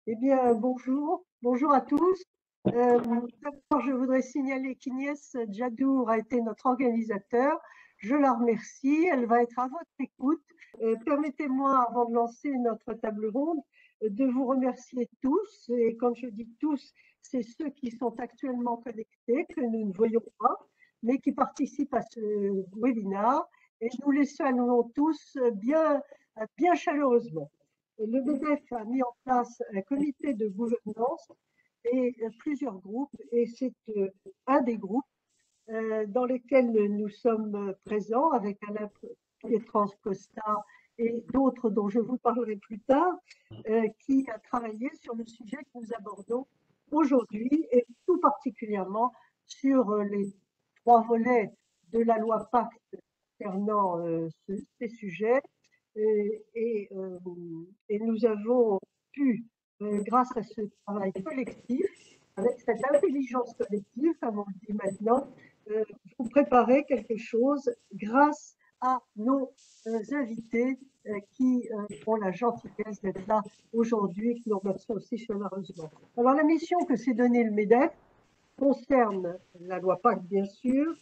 Eh bien, bonjour à tous. D'abord, je voudrais signaler qu'Ignès Djadour a été notre organisateur. Je la remercie, elle va être à votre écoute. Permettez-moi, avant de lancer notre table ronde, de vous remercier tous. Et quand je dis tous, c'est ceux qui sont actuellement connectés, que nous ne voyons pas, mais qui participent à ce webinaire. Et nous les saluons tous bien chaleureusement. Le MEDEF a mis en place un comité de gouvernance et plusieurs groupes, et c'est un des groupes dans lesquels nous sommes présents avec Alain Pietrans Costa et d'autres dont je vous parlerai plus tard, qui a travaillé sur le sujet que nous abordons aujourd'hui et tout particulièrement sur les 3 volets de la loi Pacte concernant ces sujets. Et nous avons pu, grâce à ce travail collectif, avec cette intelligence collective, comme on le dit maintenant, vous préparer quelque chose grâce à nos invités qui ont la gentillesse d'être là aujourd'hui et qui nous remercions aussi chaleureusement. Alors la mission que s'est donnée le MEDEF concerne la loi Pacte, bien sûr,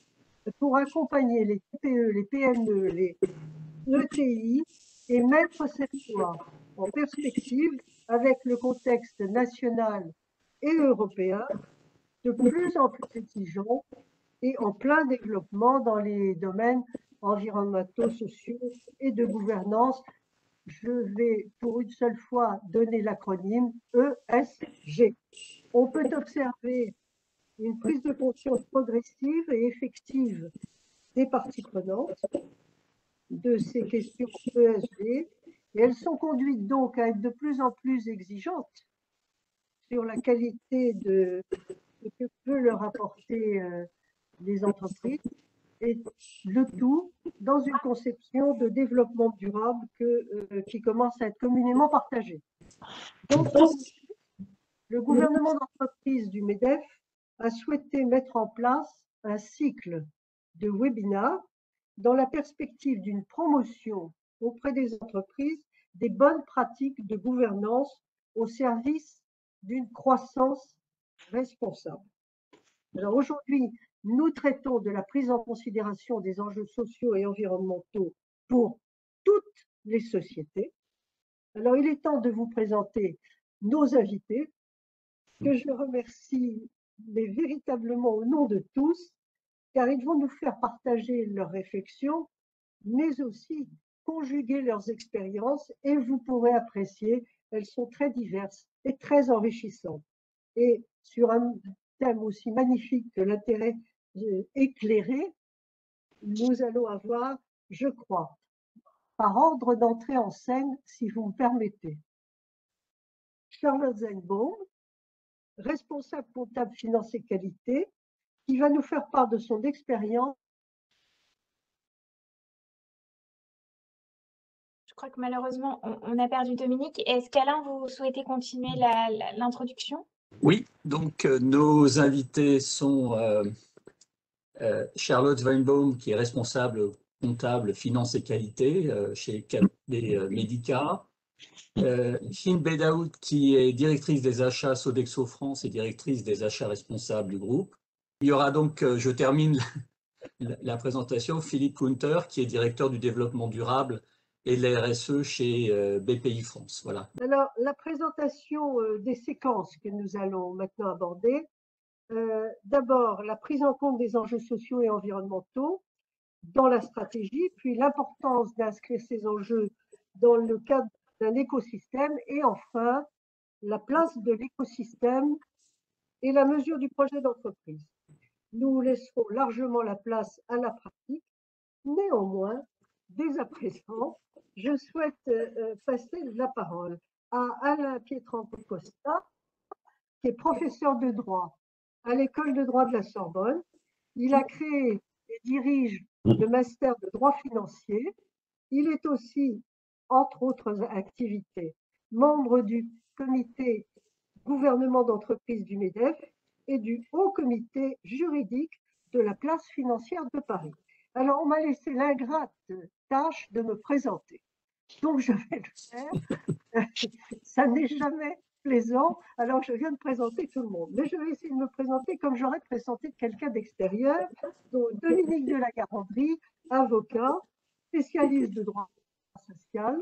pour accompagner les TPE, les PME, les ETI et mettre cette loi en perspective avec le contexte national et européen de plus en plus exigeant et en plein développement dans les domaines environnementaux, sociaux et de gouvernance. Je vais pour une seule fois donner l'acronyme ESG. On peut observer une prise de conscience progressive et effective des parties prenantes de ces questions ESG, et elles sont conduites donc à être de plus en plus exigeantes sur la qualité de ce que peut leur apporter les entreprises, et le tout dans une conception de développement durable qui commence à être communément partagée. Donc, le gouvernement d'entreprise du MEDEF a souhaité mettre en place un cycle de webinaires dans la perspective d'une promotion auprès des entreprises des bonnes pratiques de gouvernance au service d'une croissance responsable. Alors aujourd'hui, nous traitons de la prise en considération des enjeux sociaux et environnementaux pour toutes les sociétés. Alors il est temps de vous présenter nos invités, que je remercie, mais véritablement au nom de tous, car ils vont nous faire partager leurs réflexions, mais aussi conjuguer leurs expériences, et vous pourrez apprécier, elles sont très diverses et très enrichissantes. Et sur un thème aussi magnifique que l'intérêt éclairé, nous allons avoir, je crois, par ordre d'entrée en scène, si vous me permettez, Charlotte Zeinbaum, responsable comptable finance et qualité, qui va nous faire part de son expérience. Je crois que malheureusement, on a perdu Dominique. Est-ce qu'Alain, vous souhaitez continuer l'introduction? Oui, donc nos invités sont Charlotte Weinbaum, qui est responsable comptable finance et qualité chez KPMG Médica, Hind Bedaoud, qui est directrice des achats Sodexo France et directrice des achats responsables du groupe. Il y aura donc, je termine la présentation, Philippe Kunter, qui est directeur du développement durable et de la RSE chez BPI France. Voilà. Alors, la présentation des séquences que nous allons maintenant aborder. D'abord, la prise en compte des enjeux sociaux et environnementaux dans la stratégie, puis l'importance d'inscrire ces enjeux dans le cadre d'un écosystème, et enfin, la place de l'écosystème et la mesure du projet d'entreprise. Nous laisserons largement la place à la pratique. Néanmoins, dès à présent, je souhaite passer la parole à Alain Pietrans Costa, qui est professeur de droit à l'école de droit de la Sorbonne. Il a créé et dirige le master de droit financier. Il est aussi, entre autres activités, membre du comité gouvernement d'entreprise du MEDEF et du haut comité juridique de la place financière de Paris. Alors, on m'a laissé l'ingrate tâche de me présenter. Donc, je vais le faire. Ça n'est jamais plaisant, alors je viens de présenter tout le monde. Mais je vais essayer de me présenter comme j'aurais présenté quelqu'un d'extérieur, donc Dominique de la Garandrie, avocat, spécialiste de droit social.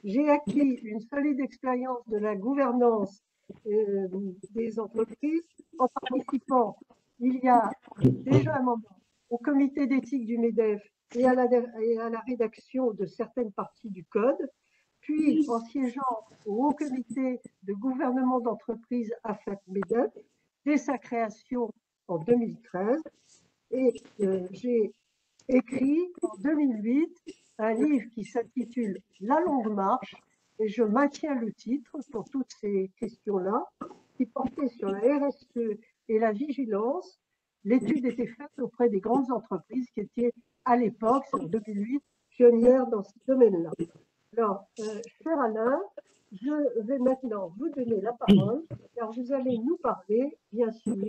J'ai acquis une solide expérience de la gouvernance des entreprises en participant il y a déjà un moment au comité d'éthique du MEDEF et à la rédaction de certaines parties du code, puis en siégeant au haut comité de gouvernement d'entreprise AFEP-MEDEF dès sa création en 2013. Et j'ai écrit en 2008 un livre qui s'intitule La longue marche, et je maintiens le titre pour toutes ces questions-là, qui portait sur la RSE et la vigilance. L'étude était faite auprès des grandes entreprises qui étaient à l'époque, c'est en 2008, pionnières dans ce domaine-là. Alors, cher Alain, je vais maintenant vous donner la parole, car vous allez nous parler, bien sûr,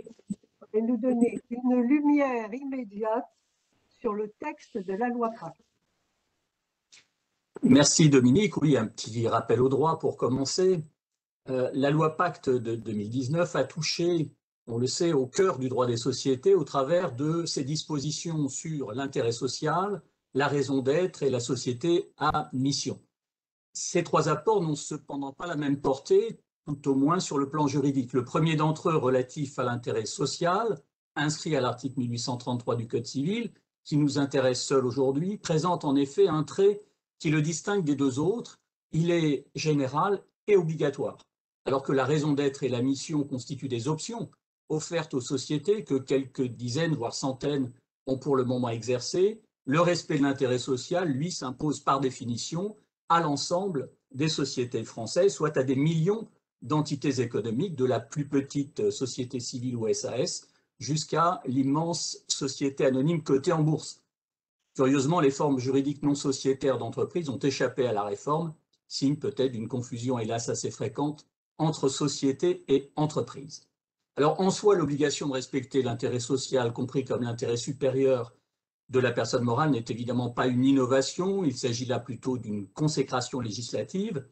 et nous donner une lumière immédiate sur le texte de la loi Pacte. Merci Dominique. Oui, un petit rappel au droit pour commencer. La loi Pacte de 2019 a touché, on le sait, au cœur du droit des sociétés au travers de ses dispositions sur l'intérêt social, la raison d'être et la société à mission. Ces trois apports n'ont cependant pas la même portée, tout au moins sur le plan juridique. Le premier d'entre eux, relatif à l'intérêt social, inscrit à l'article 1833 du Code civil, qui nous intéresse seul aujourd'hui, présente en effet un trait qui le distingue des deux autres. Il est général et obligatoire, alors que la raison d'être et la mission constituent des options offertes aux sociétés que quelques dizaines, voire centaines, ont pour le moment exercées. Le respect de l'intérêt social, lui, s'impose par définition à l'ensemble des sociétés françaises, soit à des millions d'entités économiques, de la plus petite société civile ou SAS jusqu'à l'immense société anonyme cotée en bourse. Curieusement, les formes juridiques non sociétaires d'entreprise ont échappé à la réforme, signe peut-être d'une confusion hélas assez fréquente entre société et entreprise. Alors en soi, l'obligation de respecter l'intérêt social, compris comme l'intérêt supérieur de la personne morale, n'est évidemment pas une innovation, il s'agit là plutôt d'une consécration législative.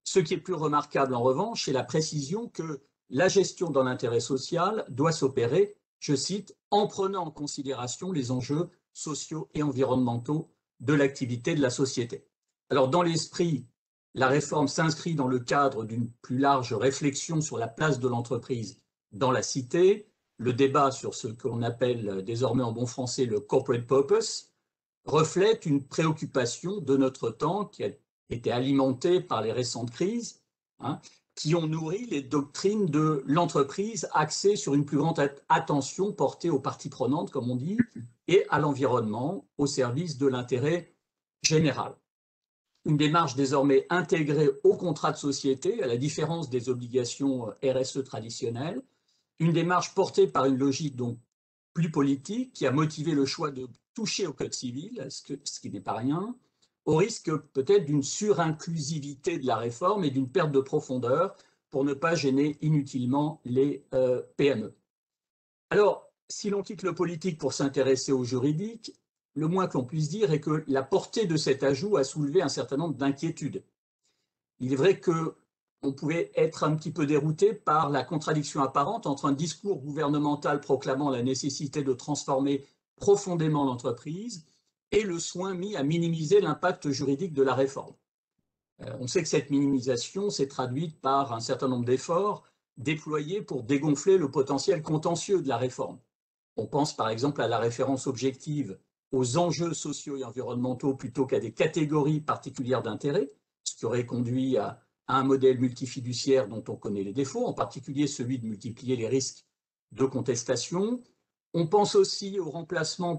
Ce qui est plus remarquable en revanche, c'est la précision que la gestion dans l'intérêt social doit s'opérer, je cite, en prenant en considération les enjeux sociaux et environnementaux de l'activité de la société. Alors dans l'esprit, la réforme s'inscrit dans le cadre d'une plus large réflexion sur la place de l'entreprise dans la cité. Le débat sur ce qu'on appelle désormais en bon français le corporate purpose reflète une préoccupation de notre temps qui a été alimentée par les récentes crises, qui ont nourri les doctrines de l'entreprise axées sur une plus grande attention portée aux parties prenantes, comme on dit, et à l'environnement au service de l'intérêt général. Une démarche désormais intégrée au contrat de société, à la différence des obligations RSE traditionnelles, une démarche portée par une logique donc plus politique qui a motivé le choix de toucher au Code civil, ce qui n'est pas rien, au risque peut-être d'une surinclusivité de la réforme et d'une perte de profondeur pour ne pas gêner inutilement les PME. Alors, si l'on quitte le politique pour s'intéresser au juridique, le moins que l'on puisse dire est que la portée de cet ajout a soulevé un certain nombre d'inquiétudes. Il est vrai qu'on pouvait être un petit peu dérouté par la contradiction apparente entre un discours gouvernemental proclamant la nécessité de transformer profondément l'entreprise et le soin mis à minimiser l'impact juridique de la réforme. On sait que cette minimisation s'est traduite par un certain nombre d'efforts déployés pour dégonfler le potentiel contentieux de la réforme. On pense par exemple à la référence objective aux enjeux sociaux et environnementaux plutôt qu'à des catégories particulières d'intérêt, ce qui aurait conduit à un modèle multifiduciaire dont on connaît les défauts, en particulier celui de multiplier les risques de contestation. On pense aussi au remplacement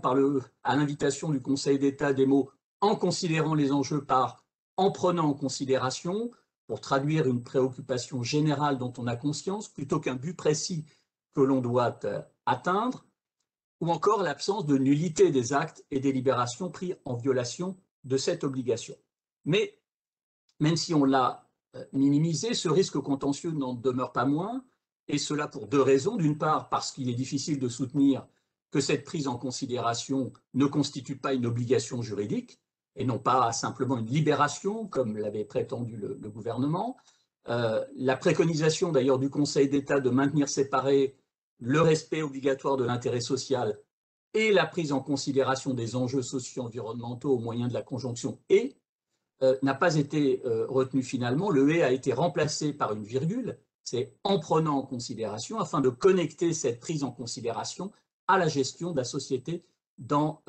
à l'invitation du Conseil d'État des mots « en considérant les enjeux » par « en prenant en considération » pour traduire une préoccupation générale dont on a conscience plutôt qu'un but précis que l'on doit atteindre, ou encore l'absence de nullité des actes et délibérations pris en violation de cette obligation. Mais même si on l'a minimisé, ce risque contentieux n'en demeure pas moins, et cela pour deux raisons. D'une part, parce qu'il est difficile de soutenir que cette prise en considération ne constitue pas une obligation juridique, et non pas simplement une libération, comme l'avait prétendu le gouvernement. La préconisation d'ailleurs du Conseil d'État de maintenir séparé le respect obligatoire de l'intérêt social et la prise en considération des enjeux socio-environnementaux au moyen de la conjonction « et » n'a pas été retenu finalement. Le « et » a été remplacé par une virgule, c'est « en prenant en considération » afin de connecter cette prise en considération à la gestion de la société dans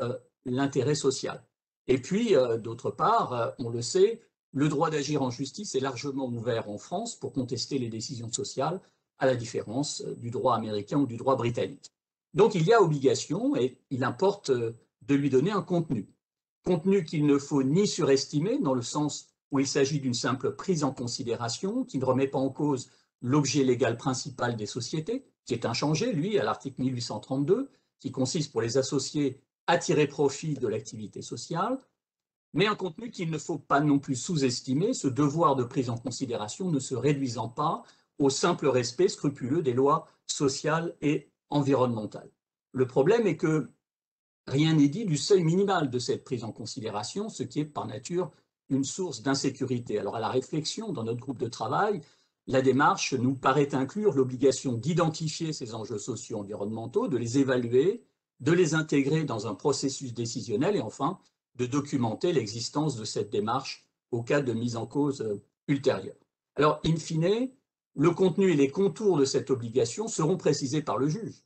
l'intérêt social. Et puis, d'autre part, on le sait, le droit d'agir en justice est largement ouvert en France pour contester les décisions sociales, à la différence du droit américain ou du droit britannique. Donc il y a obligation et il importe de lui donner un contenu. Contenu qu'il ne faut ni surestimer, dans le sens où il s'agit d'une simple prise en considération, qui ne remet pas en cause l'objet légal principal des sociétés, qui est inchangé, lui, à l'article 1832, qui consiste pour les associés à tirer profit de l'activité sociale, mais un contenu qu'il ne faut pas non plus sous-estimer, ce devoir de prise en considération ne se réduisant pas au simple respect scrupuleux des lois sociales et environnementales. Le problème est que rien n'est dit du seuil minimal de cette prise en considération, ce qui est par nature une source d'insécurité. Alors à la réflexion, dans notre groupe de travail, la démarche nous paraît inclure l'obligation d'identifier ces enjeux socio-environnementaux, de les évaluer, de les intégrer dans un processus décisionnel et enfin de documenter l'existence de cette démarche au cas de mise en cause ultérieure. Alors, in fine, le contenu et les contours de cette obligation seront précisés par le juge.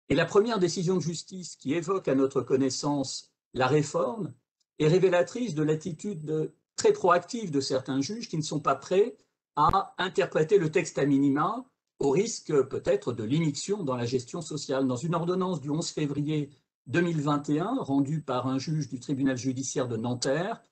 Et la première décision de justice qui évoque à notre connaissance la réforme est révélatrice de l'attitude très proactive de certains juges qui ne sont pas prêts à interpréter le texte à minima au risque peut-être de l'immixtion dans la gestion sociale. Dans une ordonnance du 11 février 2021 rendue par un juge du tribunal judiciaire de Nanterre,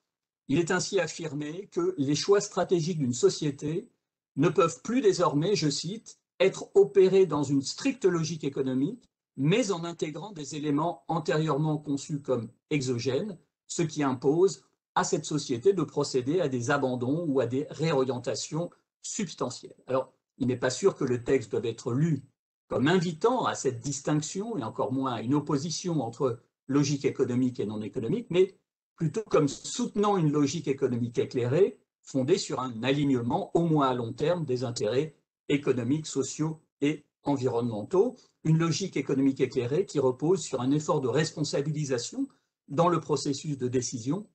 il est ainsi affirmé que les choix stratégiques d'une société ne peuvent plus désormais, je cite, être opérés dans une stricte logique économique, mais en intégrant des éléments antérieurement conçus comme exogènes, ce qui impose à cette société de procéder à des abandons ou à des réorientations substantielles. Alors, il n'est pas sûr que le texte doive être lu comme invitant à cette distinction et encore moins à une opposition entre logique économique et non économique, mais plutôt comme soutenant une logique économique éclairée fondée sur un alignement, au moins à long terme, des intérêts économiques, sociaux et environnementaux, une logique économique éclairée qui repose sur un effort de responsabilisation dans le processus de décision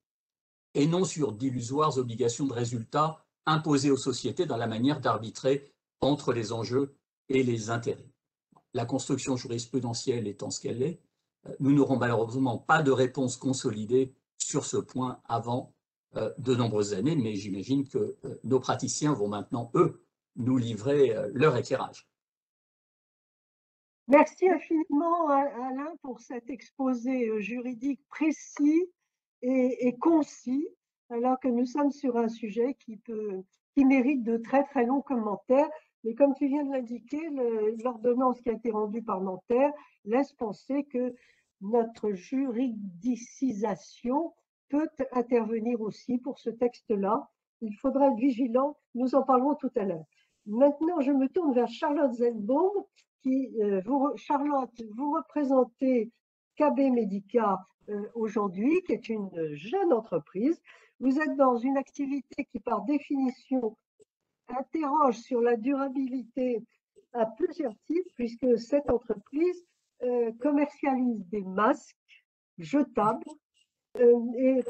et non sur d'illusoires obligations de résultats imposées aux sociétés dans la manière d'arbitrer entre les enjeux et les intérêts. La construction jurisprudentielle étant ce qu'elle est, nous n'aurons malheureusement pas de réponse consolidée sur ce point avant de nombreuses années, mais j'imagine que nos praticiens vont maintenant, eux, nous livrer leur éclairage. Merci infiniment, Alain, pour cet exposé juridique précis et concis, alors que nous sommes sur un sujet qui mérite de très très longs commentaires. Mais comme tu viens de l'indiquer, l'ordonnance qui a été rendue par Nanterre laisse penser que notre juridicisation peut intervenir aussi pour ce texte-là. Il faudra être vigilant, nous en parlerons tout à l'heure. Maintenant, je me tourne vers Charlotte Zellbaum, Charlotte, vous représentez KB Medica aujourd'hui, qui est une jeune entreprise. Vous êtes dans une activité qui, par définition, interroge sur la durabilité à plusieurs titres, puisque cette entreprise commercialise des masques jetables et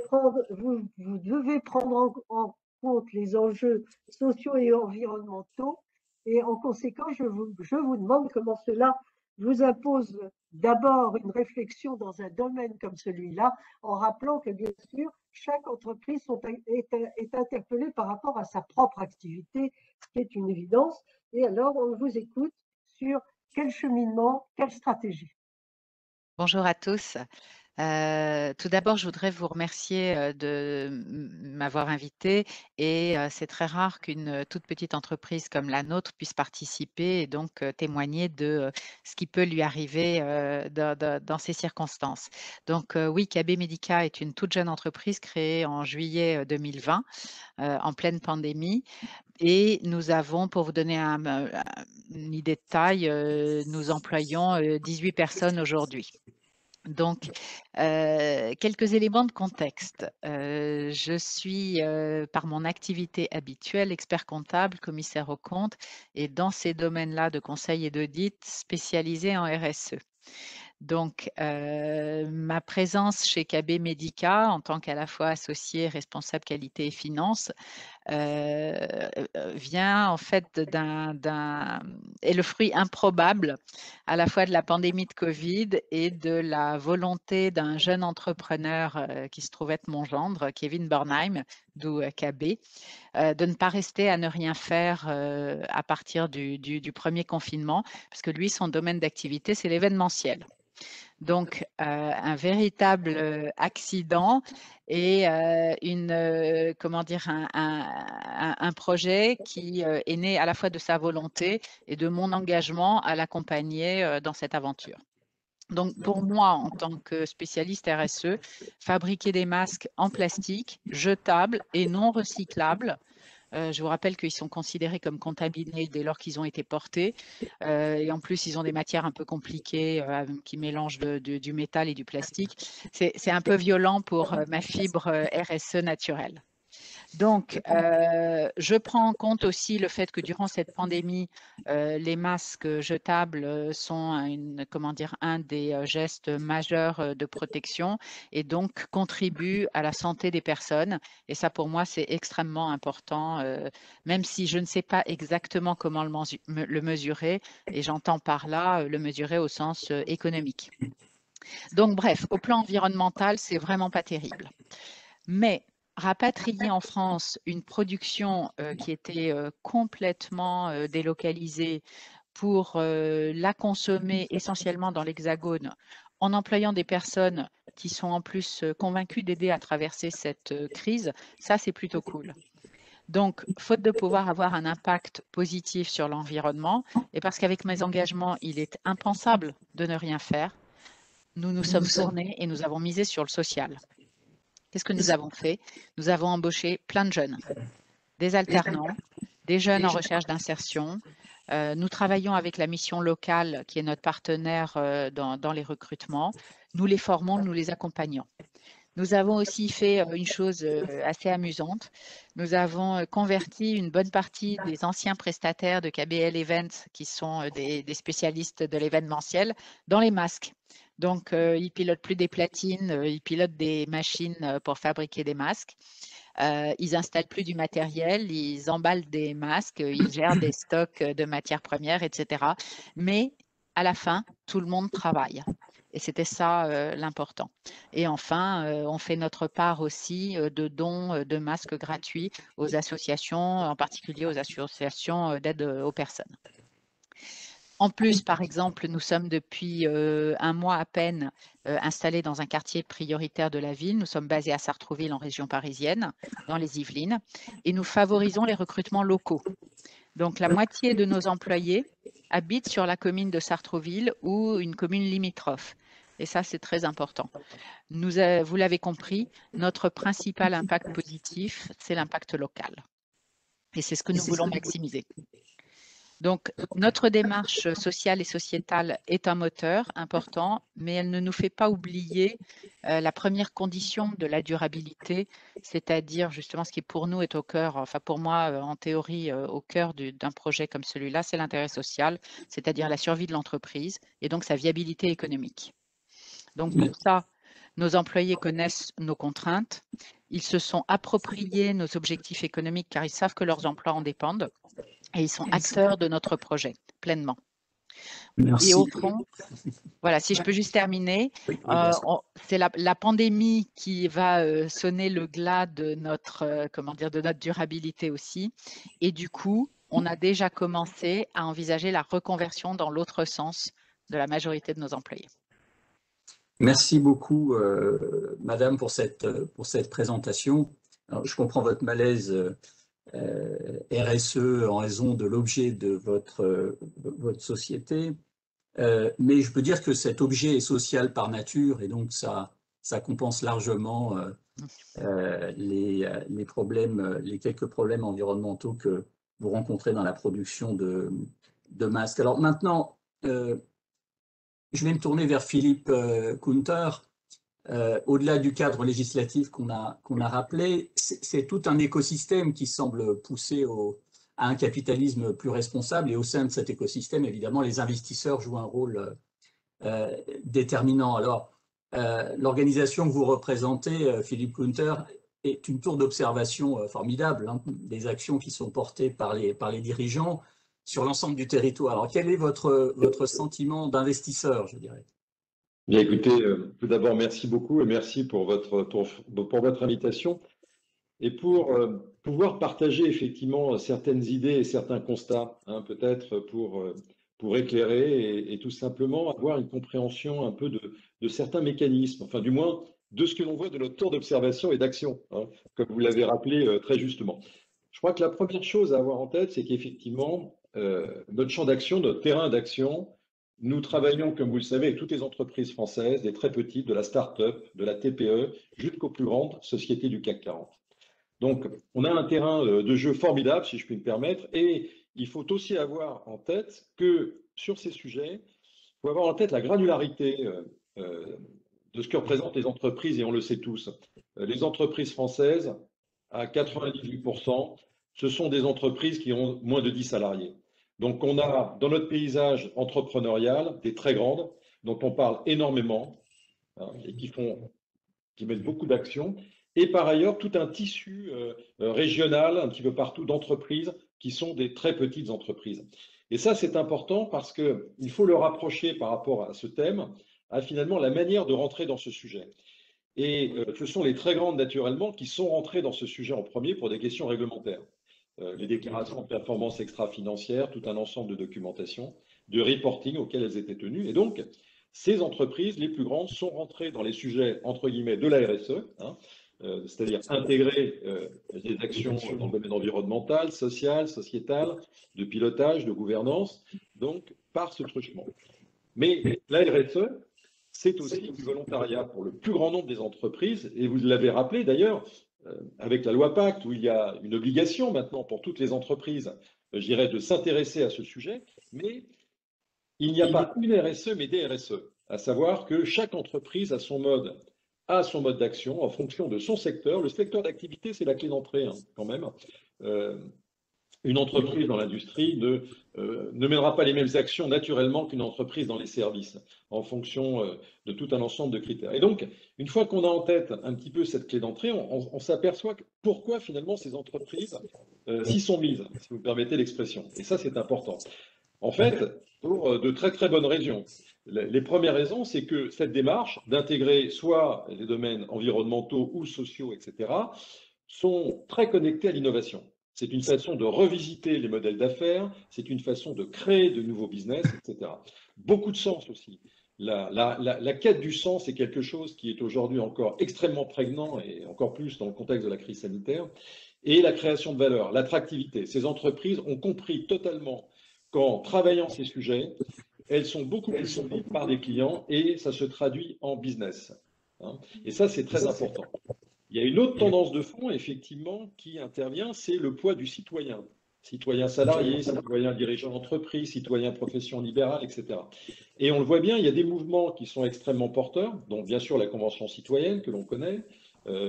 vous devez prendre en compte les enjeux sociaux et environnementaux. Et en conséquence, je vous demande comment cela vous impose d'abord une réflexion dans un domaine comme celui-là, en rappelant que bien sûr, chaque entreprise est interpellée par rapport à sa propre activité, ce qui est une évidence. Et alors, on vous écoute sur quel cheminement, quelle stratégie. Bonjour à tous. Tout d'abord, je voudrais vous remercier de m'avoir invité et c'est très rare qu'une toute petite entreprise comme la nôtre puisse participer et donc témoigner de ce qui peut lui arriver dans ces circonstances. Donc oui, KB Medica est une toute jeune entreprise créée en juillet 2020 en pleine pandémie et nous avons, pour vous donner une idée de taille, nous employons 18 personnes aujourd'hui. Donc, quelques éléments de contexte. Je suis, par mon activité habituelle, expert comptable, commissaire aux comptes, et dans ces domaines-là de conseil et d'audit, spécialisée en RSE. Donc, ma présence chez KB Medica, en tant qu'à la fois associée, responsable qualité et finance, vient en fait est le fruit improbable à la fois de la pandémie de Covid et de la volonté d'un jeune entrepreneur qui se trouve être mon gendre, Kevin Bernheim, d'où KB, de ne pas rester à ne rien faire à partir du premier confinement, parce que lui, son domaine d'activité, c'est l'événementiel. Donc, un véritable accident et comment dire, un projet qui est né à la fois de sa volonté et de mon engagement à l'accompagner dans cette aventure. Donc, pour moi, en tant que spécialiste RSE, fabriquer des masques en plastique, jetables et non recyclables. Je vous rappelle qu'ils sont considérés comme contaminés dès lors qu'ils ont été portés. Et en plus, ils ont des matières un peu compliquées qui mélangent du métal et du plastique. C'est un peu violent pour ma fibre RSE naturelle. Donc, je prends en compte aussi le fait que durant cette pandémie, les masques jetables sont un des gestes majeurs de protection et donc contribuent à la santé des personnes. Et ça, pour moi, c'est extrêmement important, même si je ne sais pas exactement comment le mesurer. Et j'entends par là le mesurer au sens économique. Donc, bref, au plan environnemental, c'est vraiment pas terrible. Mais rapatrier en France une production qui était complètement délocalisée pour la consommer essentiellement dans l'Hexagone, en employant des personnes qui sont en plus convaincues d'aider à traverser cette crise, ça c'est plutôt cool. Donc, faute de pouvoir avoir un impact positif sur l'environnement, et parce qu'avec mes engagements, il est impensable de ne rien faire, nous nous sommes tournés et nous avons misé sur le social. Qu'est-ce que nous avons fait? Nous avons embauché plein de jeunes, des alternants, des jeunes en recherche d'insertion. Nous travaillons avec la mission locale qui est notre partenaire dans les recrutements. Nous les formons, nous les accompagnons. Nous avons aussi fait une chose assez amusante. Nous avons converti une bonne partie des anciens prestataires de KBL Events, qui sont des spécialistes de l'événementiel, dans les masques. Donc, ils pilotent plus des platines, ils pilotent des machines pour fabriquer des masques. Ils installent plus du matériel, ils emballent des masques, ils gèrent des stocks de matières premières, etc. Mais à la fin, tout le monde travaille. Et c'était ça l'important. Et enfin, on fait notre part aussi de dons de masques gratuits aux associations, en particulier aux associations d'aide aux personnes. En plus, par exemple, nous sommes depuis un mois à peine installés dans un quartier prioritaire de la ville. Nous sommes basés à Sartrouville, en région parisienne, dans les Yvelines, et nous favorisons les recrutements locaux. Donc, la moitié de nos employés habitent sur la commune de Sartrouville ou une commune limitrophe. Et ça, c'est très important. Vous l'avez compris, notre principal impact positif, c'est l'impact local. Et c'est ce que nous voulons maximiser. Donc, notre démarche sociale et sociétale est un moteur important, mais elle ne nous fait pas oublier la première condition de la durabilité, c'est-à-dire justement ce qui pour nous est au cœur, enfin pour moi en théorie au cœur d'un projet comme celui-là, c'est l'intérêt social, c'est-à-dire la survie de l'entreprise et donc sa viabilité économique. Donc pour ça, nos employés connaissent nos contraintes, ils se sont appropriés nos objectifs économiques car ils savent que leurs emplois en dépendent. Et ils sont acteurs de notre projet, pleinement. Merci. Et au fond, voilà, si je peux juste terminer, c'est la pandémie qui va sonner le glas de notre, de notre durabilité aussi. Et du coup, on a déjà commencé à envisager la reconversion dans l'autre sens de la majorité de nos employés. Merci beaucoup, Madame, pour cette présentation. Alors, je comprends votre malaise RSE en raison de l'objet de votre société, mais je peux dire que cet objet est social par nature et donc ça compense largement les problèmes, les quelques problèmes environnementaux que vous rencontrez dans la production de masques. Alors maintenant, Je vais me tourner vers Philippe Kunter. Au-delà du cadre législatif qu'on a rappelé, c'est tout un écosystème qui semble pousser à un capitalisme plus responsable. Et au sein de cet écosystème, évidemment, les investisseurs jouent un rôle déterminant. Alors, l'organisation que vous représentez, Philippe Kunter, est une tour d'observation formidable, hein, des actions qui sont portées par les dirigeants sur l'ensemble du territoire. Alors, quel est votre sentiment d'investisseur, je dirais? Bien, écoutez, tout d'abord, merci beaucoup et merci pour votre invitation et pour pouvoir partager effectivement certaines idées et certains constats, hein, peut-être pour éclairer et tout simplement avoir une compréhension un peu de certains mécanismes, enfin du moins de ce que l'on voit de notre tour d'observation et d'action, hein, comme vous l'avez rappelé très justement. Je crois que la première chose à avoir en tête, c'est qu'effectivement, notre champ d'action, notre terrain d'action, nous travaillons, comme vous le savez, avec toutes les entreprises françaises, des très petites, de la start-up, de la TPE, jusqu'aux plus grandes sociétés du CAC 40. Donc, on a un terrain de jeu formidable, si je puis me permettre, et il faut aussi avoir en tête que sur ces sujets, il faut avoir en tête la granularité de ce que représentent les entreprises, et on le sait tous. Les entreprises françaises, à 98%, ce sont des entreprises qui ont moins de 10 salariés. Donc, on a dans notre paysage entrepreneurial des très grandes, dont on parle énormément, hein, et qui mettent beaucoup d'actions, et par ailleurs tout un tissu régional, un petit peu partout, d'entreprises qui sont des très petites entreprises. Et ça, c'est important parce qu'il faut le rapprocher par rapport à ce thème, à finalement la manière de rentrer dans ce sujet. Et ce sont les très grandes, naturellement, qui sont rentrées dans ce sujet en premier pour des questions réglementaires. Les déclarations de performance extra-financière, tout un ensemble de documentation, de reporting auxquelles elles étaient tenues. Et donc, ces entreprises, les plus grandes, sont rentrées dans les sujets, entre guillemets, de la RSE, hein, c'est-à-dire intégrer des actions dans le domaine environnemental, social, sociétal, de pilotage, de gouvernance, donc par ce truchement. Mais la RSE, c'est aussi du volontariat pour le plus grand nombre des entreprises, et vous l'avez rappelé d'ailleurs, avec la loi Pacte, où il y a une obligation maintenant pour toutes les entreprises, je dirais, de s'intéresser à ce sujet, mais il n'y a pas une RSE, mais des RSE, à savoir que chaque entreprise a son mode d'action en fonction de son secteur. Le secteur d'activité, c'est la clé d'entrée, hein, quand même. Une entreprise dans l'industrie ne mènera pas les mêmes actions naturellement qu'une entreprise dans les services, en fonction de tout un ensemble de critères. Et donc, une fois qu'on a en tête un petit peu cette clé d'entrée, on s'aperçoit pourquoi finalement ces entreprises s'y sont mises, si vous me permettez l'expression. Et ça, c'est important. En fait, pour de très très bonnes raisons. Les premières raisons, c'est que cette démarche d'intégrer soit les domaines environnementaux ou sociaux, etc., sont très connectés à l'innovation. C'est une façon de revisiter les modèles d'affaires, c'est une façon de créer de nouveaux business, etc. Beaucoup de sens aussi. La quête du sens est quelque chose qui est aujourd'hui encore extrêmement prégnant et encore plus dans le contexte de la crise sanitaire. Et la création de valeur, l'attractivité. Ces entreprises ont compris totalement qu'en travaillant ces sujets, elles sont beaucoup plus suivies par des clients et ça se traduit en business. Et ça, c'est très important. Il y a une autre tendance de fond, effectivement, qui intervient, c'est le poids du citoyen. Citoyen salarié, citoyen dirigeant d'entreprise, citoyen profession libérale, etc. Et on le voit bien, il y a des mouvements qui sont extrêmement porteurs, donc bien sûr la Convention citoyenne que l'on connaît,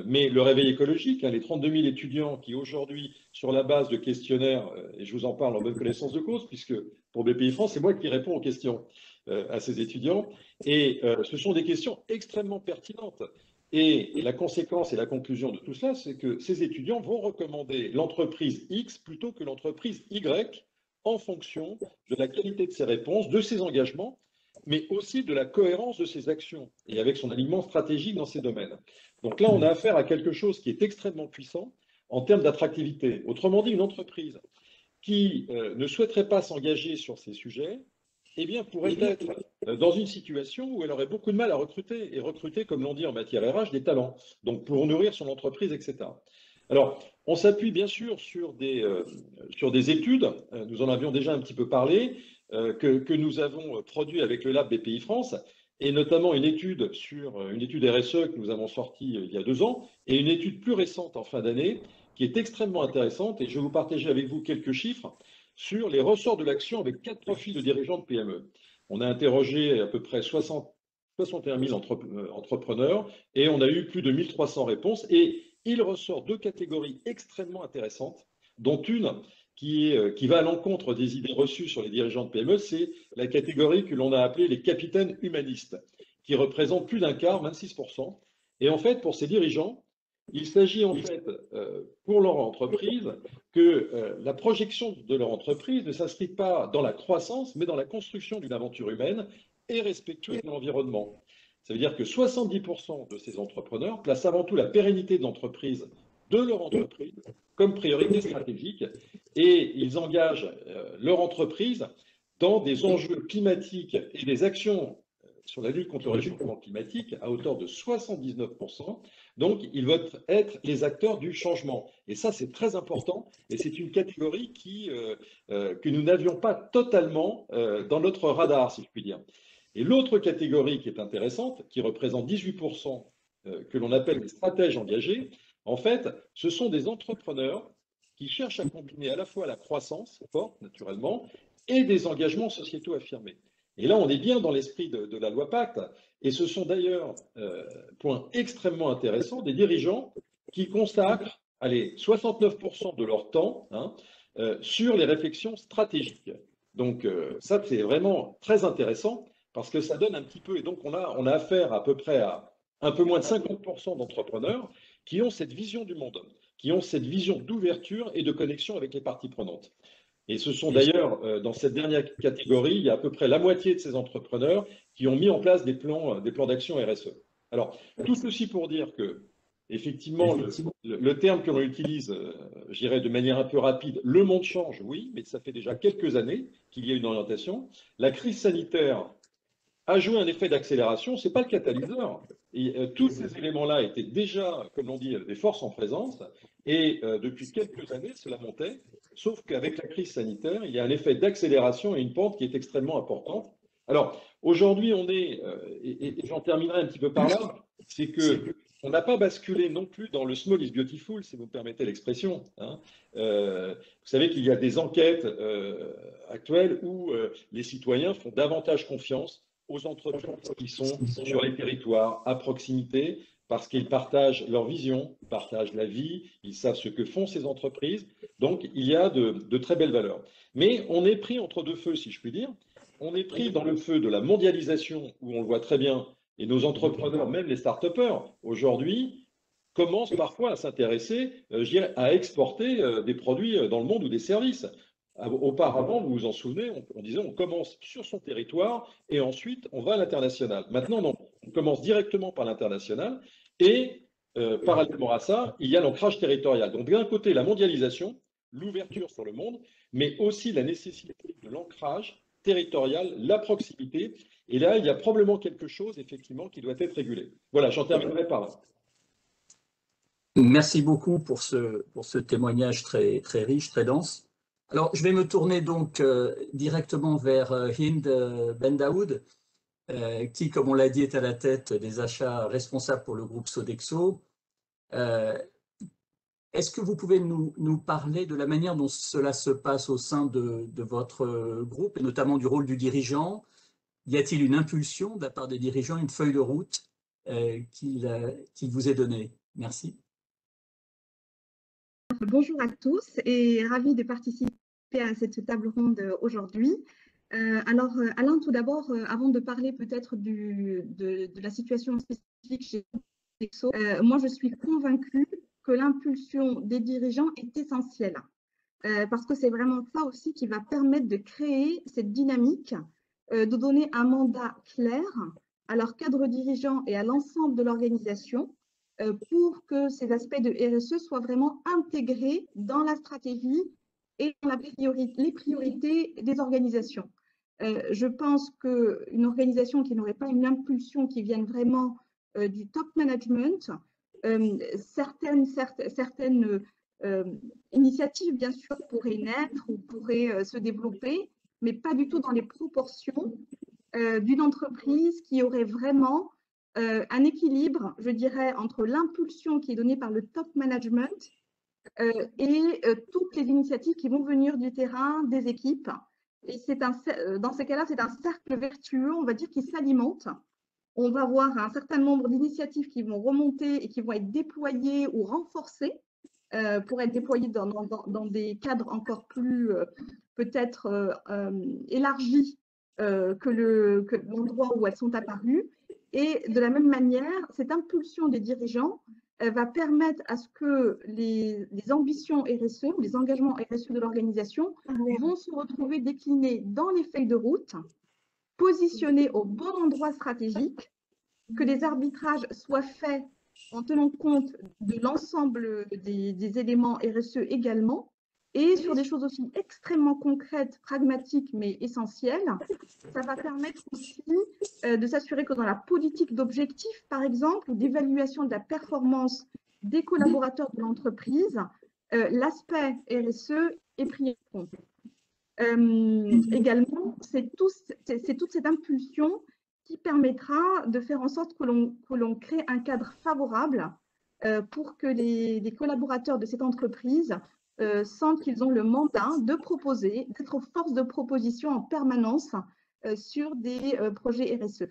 mais le réveil écologique, hein, les 32 000 étudiants qui aujourd'hui, sur la base de questionnaires, et je vous en parle en bonne connaissance de cause, puisque pour BPI-France, c'est moi qui réponds aux questions à ces étudiants, et ce sont des questions extrêmement pertinentes. Et la conséquence et la conclusion de tout cela, c'est que ces étudiants vont recommander l'entreprise X plutôt que l'entreprise Y en fonction de la qualité de ses réponses, de ses engagements, mais aussi de la cohérence de ses actions et avec son alignement stratégique dans ces domaines. Donc là, on a affaire à quelque chose qui est extrêmement puissant en termes d'attractivité. Autrement dit, une entreprise qui ne souhaiterait pas s'engager sur ces sujets, eh bien, pourrait être dans une situation où elle aurait beaucoup de mal à recruter, et recruter, comme l'on dit en matière RH, des talents, donc pour nourrir son entreprise, etc. Alors, on s'appuie bien sûr sur des études, nous en avions déjà un petit peu parlé, que nous avons produit avec le Lab BPI France, et notamment une étude RSE que nous avons sortie il y a 2 ans, et une étude plus récente en fin d'année, qui est extrêmement intéressante, et je vais vous partager avec vous quelques chiffres sur les ressorts de l'action avec 4 profils de dirigeants de PME. On a interrogé à peu près 61 000 entrepreneurs et on a eu plus de 1300 réponses. Et il ressort deux catégories extrêmement intéressantes, dont une qui va à l'encontre des idées reçues sur les dirigeants de PME, c'est la catégorie que l'on a appelée les capitaines humanistes, qui représentent plus d'un quart, 26%. Et en fait, pour ces dirigeants, il s'agit en fait pour leur entreprise que la projection de leur entreprise ne s'inscrit pas dans la croissance, mais dans la construction d'une aventure humaine et respectueuse de l'environnement. Ça veut dire que 70% de ces entrepreneurs placent avant tout la pérennité de l'entreprise, de leur entreprise, comme priorité stratégique, et ils engagent leur entreprise dans des enjeux climatiques et des actions sur la lutte contre le réchauffement climatique à hauteur de 79%. Donc, ils veulent être les acteurs du changement. Et ça, c'est très important. Et c'est une catégorie que nous n'avions pas totalement dans notre radar, si je puis dire. Et l'autre catégorie qui est intéressante, qui représente 18%, que l'on appelle les stratèges engagés, en fait, ce sont des entrepreneurs qui cherchent à combiner à la fois la croissance forte, naturellement, et des engagements sociétaux affirmés. Et là, on est bien dans l'esprit de la loi Pacte. Et ce sont d'ailleurs, point extrêmement intéressant, des dirigeants qui consacrent 69% de leur temps sur les réflexions stratégiques. Donc ça, c'est vraiment très intéressant parce que ça donne un petit peu, et donc on a affaire à peu près à un peu moins de 50% d'entrepreneurs qui ont cette vision du monde, qui ont cette vision d'ouverture et de connexion avec les parties prenantes. Et ce sont d'ailleurs, dans cette dernière catégorie, il y a à peu près la moitié de ces entrepreneurs qui ont mis en place des plans d'action RSE. Alors, tout ceci pour dire que, effectivement, le terme que l'on utilise, je dirais de manière un peu rapide, le monde change, oui, mais ça fait déjà quelques années qu'il y a une orientation. La crise sanitaire a joué un effet d'accélération, ce n'est pas le catalyseur. Et, tous ces éléments-là étaient déjà, comme l'on dit, des forces en présence. Et depuis quelques années, cela montait. Sauf qu'avec la crise sanitaire, il y a un effet d'accélération et une pente qui est extrêmement importante. Alors, aujourd'hui, on est, et j'en terminerai un petit peu par là, c'est que on n'a pas basculé non plus dans le small is beautiful, si vous me permettez l'expression. Vous savez qu'il y a des enquêtes actuelles où les citoyens font davantage confiance aux entreprises qui sont sur les territoires, à proximité, parce qu'ils partagent leur vision, ils partagent la vie, ils savent ce que font ces entreprises. Donc, il y a de très belles valeurs. Mais on est pris entre deux feux, si je puis dire. On est pris dans le feu de la mondialisation, où on le voit très bien, et nos entrepreneurs, même les start-upers, aujourd'hui, commencent parfois à s'intéresser, je dirais, à exporter des produits dans le monde ou des services. Auparavant, vous vous en souvenez, on disait on commence sur son territoire et ensuite on va à l'international. Maintenant, non, on commence directement par l'international et parallèlement à ça, il y a l'ancrage territorial. Donc d'un côté, la mondialisation, l'ouverture sur le monde, mais aussi la nécessité de l'ancrage territorial, la proximité. Et là, il y a probablement quelque chose, effectivement, qui doit être régulé. Voilà, j'en terminerai par là. Merci beaucoup pour ce témoignage très, très riche, très dense. Alors, je vais me tourner donc directement vers Hind Bendaoud, qui, comme on l'a dit, est à la tête des achats responsables pour le groupe Sodexo. Est-ce que vous pouvez nous parler de la manière dont cela se passe au sein de votre groupe, et notamment du rôle du dirigeant? Y a-t-il une impulsion de la part des dirigeants, une feuille de route qui vous est donnée? Merci. Bonjour à tous et ravi de participer à cette table ronde aujourd'hui. Alors, Alain, tout d'abord, avant de parler peut-être de la situation spécifique chez Sodexo, moi, je suis convaincue que l'impulsion des dirigeants est essentielle parce que c'est vraiment ça aussi qui va permettre de créer cette dynamique, de donner un mandat clair à leur cadre dirigeant et à l'ensemble de l'organisation pour que ces aspects de RSE soient vraiment intégrés dans la stratégie et dans les priorités des organisations. Je pense qu'une organisation qui n'aurait pas une impulsion qui vienne vraiment du top management, certaines initiatives, bien sûr, pourraient naître ou pourraient se développer, mais pas du tout dans les proportions d'une entreprise qui aurait vraiment un équilibre, je dirais, entre l'impulsion qui est donnée par le top management et toutes les initiatives qui vont venir du terrain, des équipes. Et dans ces cas-là, c'est un cercle vertueux, on va dire, qui s'alimente. On va avoir un certain nombre d'initiatives qui vont remonter et qui vont être déployées ou renforcées pour être déployées dans des cadres encore plus peut-être élargis que l'endroit où elles sont apparues. Et de la même manière, cette impulsion des dirigeants va permettre à ce que les ambitions RSE ou les engagements RSE de l'organisation vont se retrouver déclinés dans les feuilles de route, positionnés au bon endroit stratégique, que les arbitrages soient faits en tenant compte de l'ensemble des éléments RSE également, et sur des choses aussi extrêmement concrètes, pragmatiques, mais essentielles. Ça va permettre aussi de s'assurer que dans la politique d'objectifs, par exemple, ou d'évaluation de la performance des collaborateurs de l'entreprise, l'aspect RSE est pris en compte. Également, c'est toute cette impulsion qui permettra de faire en sorte que l'on crée un cadre favorable pour que les collaborateurs de cette entreprise sentent qu'ils ont le mandat de proposer, d'être force de proposition en permanence sur des projets RSE.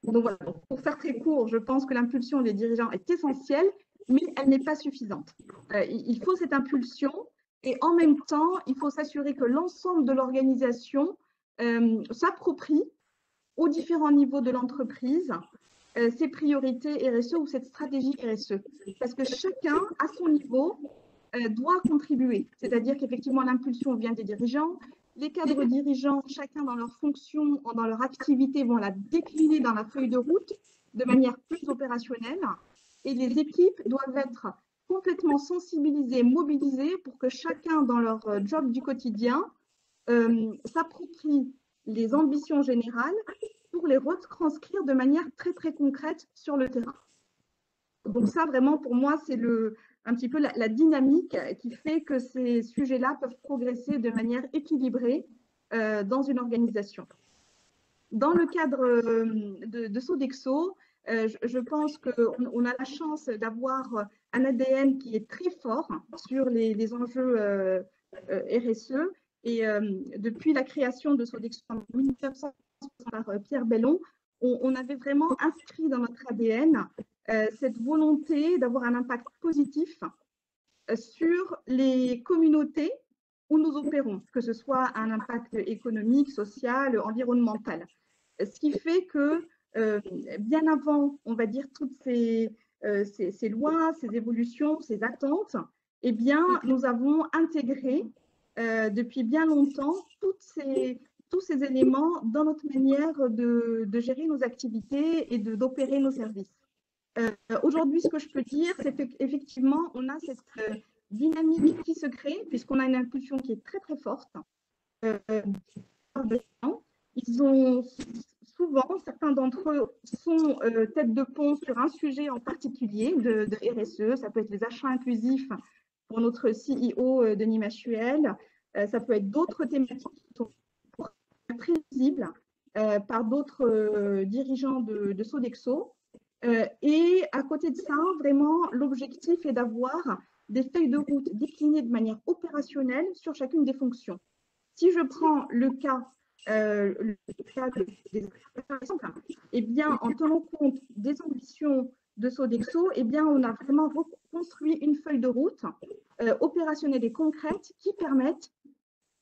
Donc voilà, pour faire très court, je pense que l'impulsion des dirigeants est essentielle, mais elle n'est pas suffisante. Il faut cette impulsion et en même temps, il faut s'assurer que l'ensemble de l'organisation s'approprie aux différents niveaux de l'entreprise ces priorités RSE ou cette stratégie RSE. Parce que chacun, à son niveau, doit contribuer. C'est-à-dire qu'effectivement, l'impulsion vient des dirigeants. Les cadres dirigeants, chacun dans leur fonction, dans leur activité, vont la décliner dans la feuille de route de manière plus opérationnelle. Et les équipes doivent être complètement sensibilisées, mobilisées pour que chacun, dans leur job du quotidien, s'approprie les ambitions générales pour les retranscrire de manière très, très concrète sur le terrain. Donc ça, vraiment, pour moi, c'est un petit peu la dynamique qui fait que ces sujets-là peuvent progresser de manière équilibrée dans une organisation. Dans le cadre de Sodexo, je pense qu'on a la chance d'avoir un ADN qui est très fort sur les enjeux RSE. Et depuis la création de Sodexo en 1960 par Pierre Bellon, on avait vraiment inscrit dans notre ADN cette volonté d'avoir un impact positif sur les communautés où nous opérons, que ce soit un impact économique, social, environnemental. Ce qui fait que bien avant, on va dire, toutes ces lois, ces évolutions, ces attentes, eh bien, nous avons intégré depuis bien longtemps tous ces éléments dans notre manière de gérer nos activités et d'opérer nos services. Aujourd'hui, ce que je peux dire, c'est qu'effectivement, on a cette dynamique qui se crée, puisqu'on a une impulsion qui est très, très forte. Ils ont souvent, certains d'entre eux sont tête de pont sur un sujet en particulier de RSE. Ça peut être les achats inclusifs pour notre CEO Denis Machuel. Ça peut être d'autres thématiques qui sont très visibles par d'autres dirigeants de Sodexo. Et à côté de ça, vraiment, l'objectif est d'avoir des feuilles de route déclinées de manière opérationnelle sur chacune des fonctions. Si je prends le cas des par exemple, eh bien, en tenant compte des ambitions de Sodexo, eh bien, on a vraiment construit une feuille de route opérationnelle et concrète qui permettent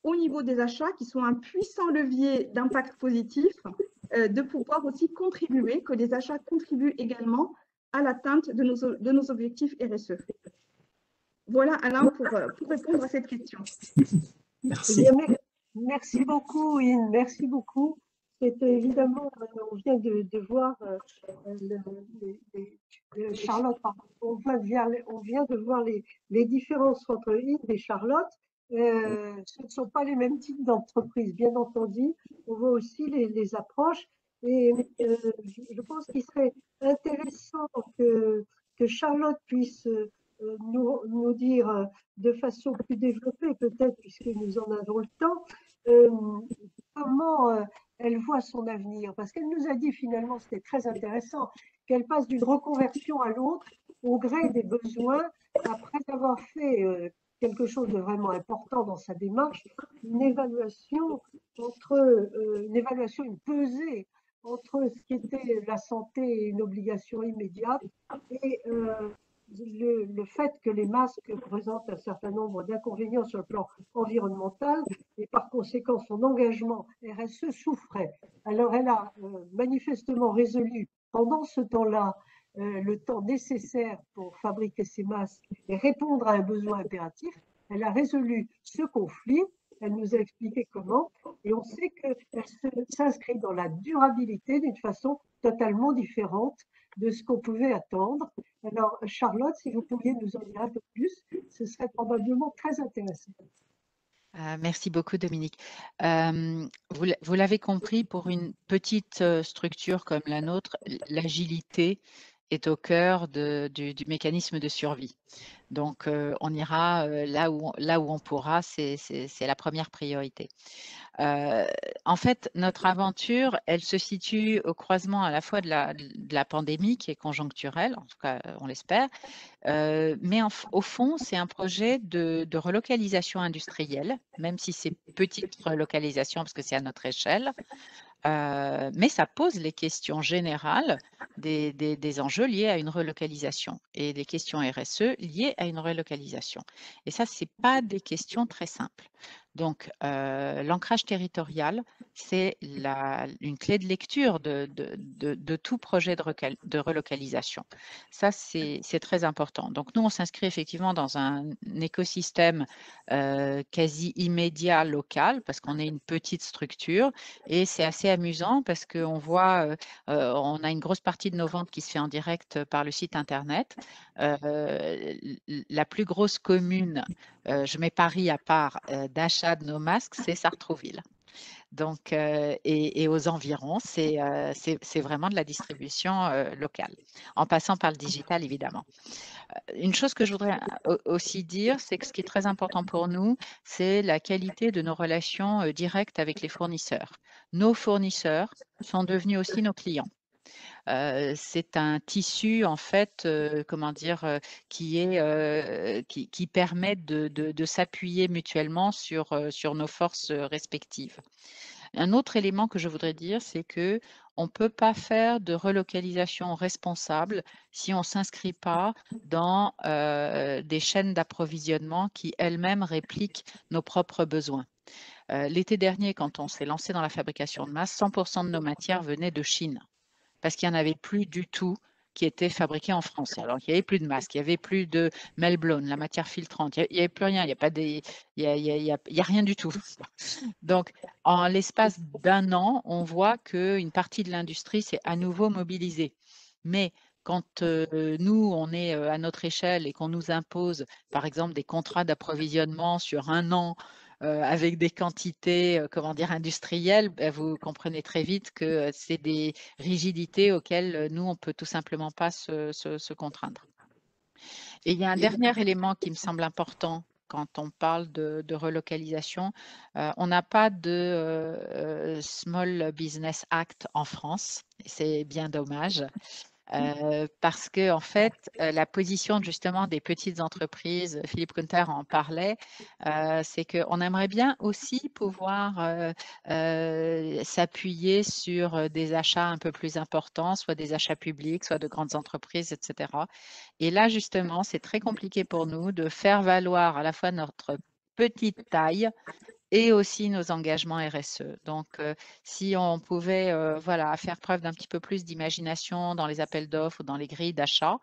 au niveau des achats, qui sont un puissant levier d'impact positif, de pouvoir aussi contribuer, que les achats contribuent également à l'atteinte de nos objectifs RSE. Voilà, Alain, pour répondre à cette question. Merci. Merci beaucoup, Ine, merci beaucoup. C'est évidemment, on vient de voir Charlotte, on vient de voir les différences entre Ine et Charlotte. Ce ne sont pas les mêmes types d'entreprises, bien entendu. On voit aussi les approches. Et je pense qu'il serait intéressant que Charlotte puisse nous dire de façon plus développée, peut-être, puisque nous en avons le temps, comment elle voit son avenir. Parce qu'elle nous a dit finalement, c'était très intéressant, qu'elle passe d'une reconversion à l'autre au gré des besoins, après avoir fait quelque chose de vraiment important dans sa démarche, une évaluation une pesée entre ce qui était la santé et une obligation immédiate et le fait que les masques présentent un certain nombre d'inconvénients sur le plan environnemental et par conséquent son engagement RSE souffrait. Alors elle a manifestement résolu pendant ce temps-là le temps nécessaire pour fabriquer ces masques et répondre à un besoin impératif. Elle a résolu ce conflit, elle nous a expliqué comment, et on sait qu'elle s'inscrit dans la durabilité d'une façon totalement différente de ce qu'on pouvait attendre. Alors, Charlotte, si vous pouviez nous en dire un peu plus, ce serait probablement très intéressant. Merci beaucoup, Dominique. Vous l'avez compris, pour une petite structure comme la nôtre, l'agilité est au cœur du mécanisme de survie. Donc, on ira là où on pourra, c'est la première priorité. En fait, notre aventure, elle se situe au croisement à la fois de la pandémie qui est conjoncturelle, en tout cas on l'espère, mais au fond, c'est un projet de relocalisation industrielle, même si c'est petite relocalisation parce que c'est à notre échelle. Mais ça pose les questions générales des enjeux liés à une relocalisation et des questions RSE liées à une relocalisation. Et ça, ce n'est pas des questions très simples. Donc, l'ancrage territorial, c'est une clé de lecture de tout projet de relocalisation. Ça, c'est très important. Donc, nous, on s'inscrit effectivement dans un écosystème quasi immédiat local parce qu'on est une petite structure et c'est assez amusant parce qu'on voit, on a une grosse partie de nos ventes qui se fait en direct par le site internet. La plus grosse commune, je mets Paris à part, d'achat de nos masques, c'est Sartrouville. Donc, et aux environs, c'est vraiment de la distribution locale, en passant par le digital, évidemment. Une chose que je voudrais aussi dire, c'est que ce qui est très important pour nous, c'est la qualité de nos relations directes avec les fournisseurs. Nos fournisseurs sont devenus aussi nos clients. C'est un tissu, en fait, comment dire, qui permet de s'appuyer mutuellement sur nos forces respectives. Un autre élément que je voudrais dire, c'est que on ne peut pas faire de relocalisation responsable si on ne s'inscrit pas dans des chaînes d'approvisionnement qui elles-mêmes répliquent nos propres besoins. L'été dernier, quand on s'est lancé dans la fabrication de masques, 100% de nos matières venaient de Chine parce qu'il n'y en avait plus du tout qui était fabriqué en France. Alors, il n'y avait plus de masques, il n'y avait plus de meltblown, la matière filtrante, il n'y avait plus rien, il n'y a rien du tout. Donc, en l'espace d'un an, on voit qu'une partie de l'industrie s'est à nouveau mobilisée. Mais quand nous, on est à notre échelle et qu'on nous impose, par exemple, des contrats d'approvisionnement sur un an, avec des quantités, comment dire, industrielles, ben, vous comprenez très vite que c'est des rigidités auxquelles nous, on ne peut tout simplement pas se contraindre. Et il y a un dernier élément qui me semble important quand on parle de relocalisation. On n'a pas de Small Business Act en France. C'est bien dommage. Parce que en fait, la position justement des petites entreprises, Philippe Kunter en parlait, c'est qu'on aimerait bien aussi pouvoir s'appuyer sur des achats un peu plus importants, soit des achats publics, soit de grandes entreprises, etc. Et là, justement, c'est très compliqué pour nous de faire valoir à la fois notre petite taille et aussi nos engagements RSE. Donc, si on pouvait voilà, faire preuve d'un petit peu plus d'imagination dans les appels d'offres ou dans les grilles d'achat,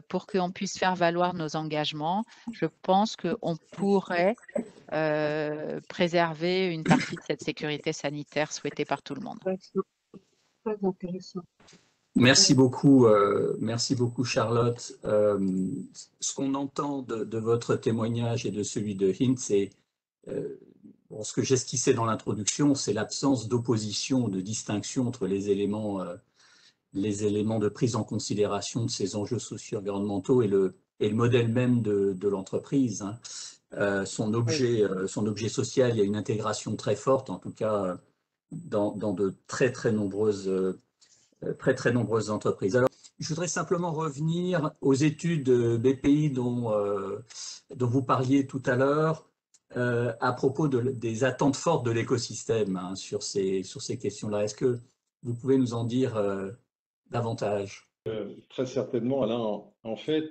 pour qu'on puisse faire valoir nos engagements, je pense qu'on pourrait préserver une partie de cette sécurité sanitaire souhaitée par tout le monde. Très intéressant. Merci beaucoup Charlotte. Ce qu'on entend de votre témoignage et de celui de Hint, c'est ce que j'esquissais dans l'introduction, c'est l'absence d'opposition, de distinction entre les éléments de prise en considération de ces enjeux socio-environnementaux et le modèle même de l'entreprise. Hein. Son objet social, il y a une intégration très forte, en tout cas dans de très nombreuses entreprises. Alors, Je voudrais simplement revenir aux études BPI dont vous parliez tout à l'heure à propos des attentes fortes de l'écosystème hein, sur ces questions-là. Est-ce que vous pouvez nous en dire davantage? Très certainement, Alain. En fait,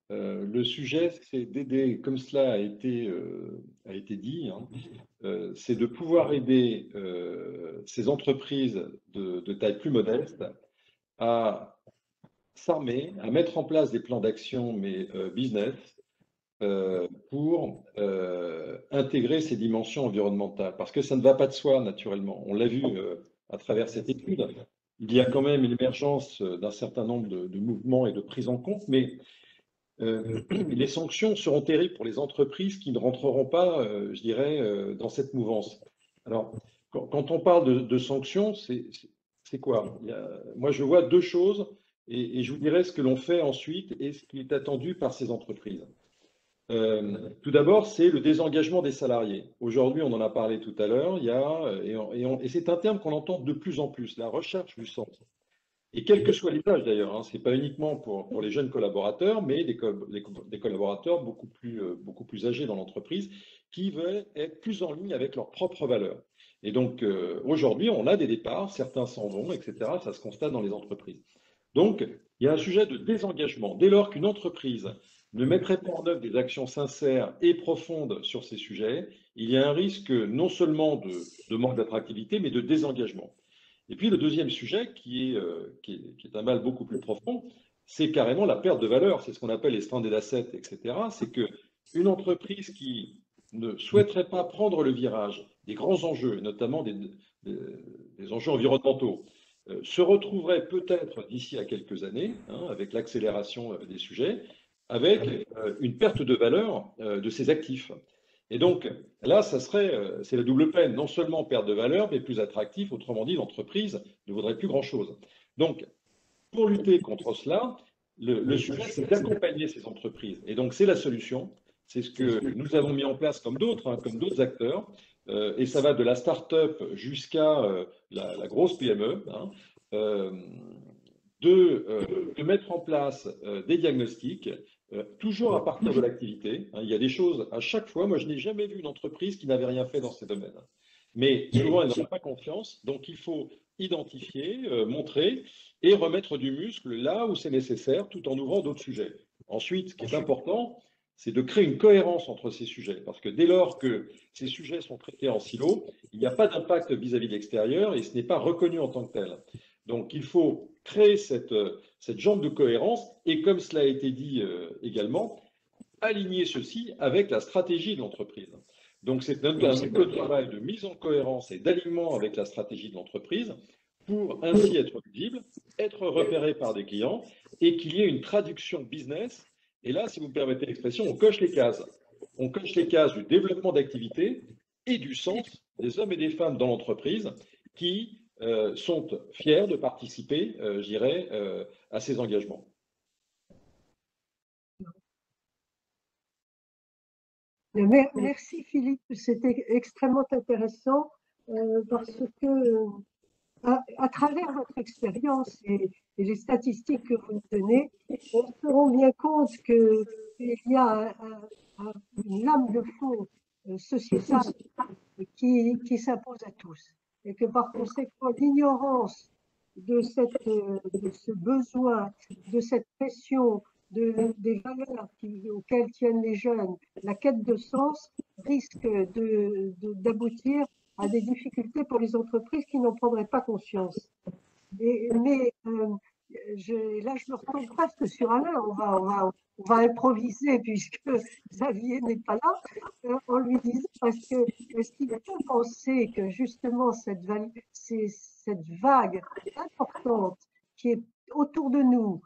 le sujet, c'est d'aider, comme cela a été dit, hein, c'est de pouvoir aider ces entreprises de taille plus modeste à s'armer, à mettre en place des plans d'action, mais business, pour intégrer ces dimensions environnementales. Parce que ça ne va pas de soi, naturellement. On l'a vu à travers cette étude. Il y a quand même une émergence d'un certain nombre de mouvements et de prises en compte, mais les sanctions seront terribles pour les entreprises qui ne rentreront pas, je dirais, dans cette mouvance. Alors, quand on parle de sanctions, c'est quoi? Moi, je vois deux choses et je vous dirai ce que l'on fait ensuite et ce qui est attendu par ces entreprises. Tout d'abord, c'est le désengagement des salariés. Aujourd'hui, on en a parlé tout à l'heure, et c'est un terme qu'on entend de plus en plus, la recherche du sens. Et quel que soit les âges d'ailleurs, hein, ce n'est pas uniquement pour les jeunes collaborateurs, mais des collaborateurs beaucoup plus âgés dans l'entreprise qui veulent être plus en ligne avec leurs propres valeurs. Et donc aujourd'hui, on a des départs, certains s'en vont, etc. Ça se constate dans les entreprises. Donc, il y a un sujet de désengagement. Dès lors qu'une entreprise ne mettrait pas en œuvre des actions sincères et profondes sur ces sujets, il y a un risque non seulement de manque d'attractivité, mais de désengagement. Et puis le deuxième sujet, qui est un mal beaucoup plus profond, c'est carrément la perte de valeur. C'est ce qu'on appelle les stranded assets, etc. C'est qu'une entreprise qui ne souhaiterait pas prendre le virage des grands enjeux, notamment des enjeux environnementaux, se retrouverait peut-être d'ici à quelques années, hein, avec l'accélération des sujets, avec une perte de valeur de ses actifs. Et donc là, c'est la double peine, non seulement perte de valeur, mais plus attractif, autrement dit, l'entreprise ne vaudrait plus grand-chose. Donc, pour lutter contre cela, le sujet, c'est d'accompagner ces entreprises. Et donc, c'est la solution, c'est ce que nous avons mis en place comme d'autres acteurs, et ça va de la start-up jusqu'à la grosse PME, hein, de mettre en place des diagnostics, toujours à partir de l'activité. Hein, il y a des choses à chaque fois. Moi, je n'ai jamais vu une entreprise qui n'avait rien fait dans ces domaines. Mais souvent, elle n'en a pas confiance. Donc, il faut identifier, montrer et remettre du muscle là où c'est nécessaire, tout en ouvrant d'autres sujets. Ensuite, ce qui est important, c'est de créer une cohérence entre ces sujets. Parce que dès lors que ces sujets sont traités en silo, il n'y a pas d'impact vis-à-vis de l'extérieur et ce n'est pas reconnu en tant que tel. Donc, il faut créer cette jambe de cohérence et, comme cela a été dit également, aligner ceci avec la stratégie de l'entreprise. Donc, c'est un double travail de mise en cohérence et d'alignement avec la stratégie de l'entreprise pour ainsi être visible, être repéré par des clients et qu'il y ait une traduction business. Et là, si vous me permettez l'expression, on coche les cases. On coche les cases du développement d'activité et du sens des hommes et des femmes dans l'entreprise qui sont fiers de participer, je dirais, à ces engagements. Merci Philippe, c'était extrêmement intéressant parce que à travers votre expérience et les statistiques que vous nous donnez, on se rend bien compte qu'il y a une lame de fond sociétale qui s'impose à tous et que par conséquent l'ignorance de ce besoin, de cette pression, des valeurs auxquelles tiennent les jeunes, la quête de sens risque d'aboutir à des difficultés pour les entreprises qui n'en prendraient pas conscience. Mais là, je me retrouve presque sur Alain. On va improviser puisque Xavier n'est pas là. En lui disant, parce que est-ce qu'il faut penser que justement cette vague importante qui est autour de nous,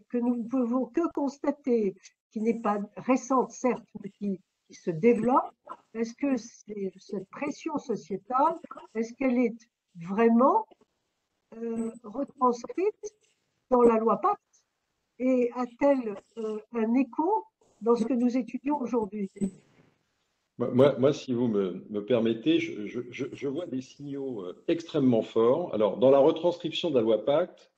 que nous ne pouvons que constater, qui n'est pas récente certes, mais qui se développe, est-ce que cette pression sociétale, est-ce qu'elle est vraiment retranscrite dans la loi Pacte et a-t-elle un écho dans ce que nous étudions aujourd'hui? Moi, si vous me permettez, je vois des signaux extrêmement forts. Alors, dans la retranscription de la loi Pacte,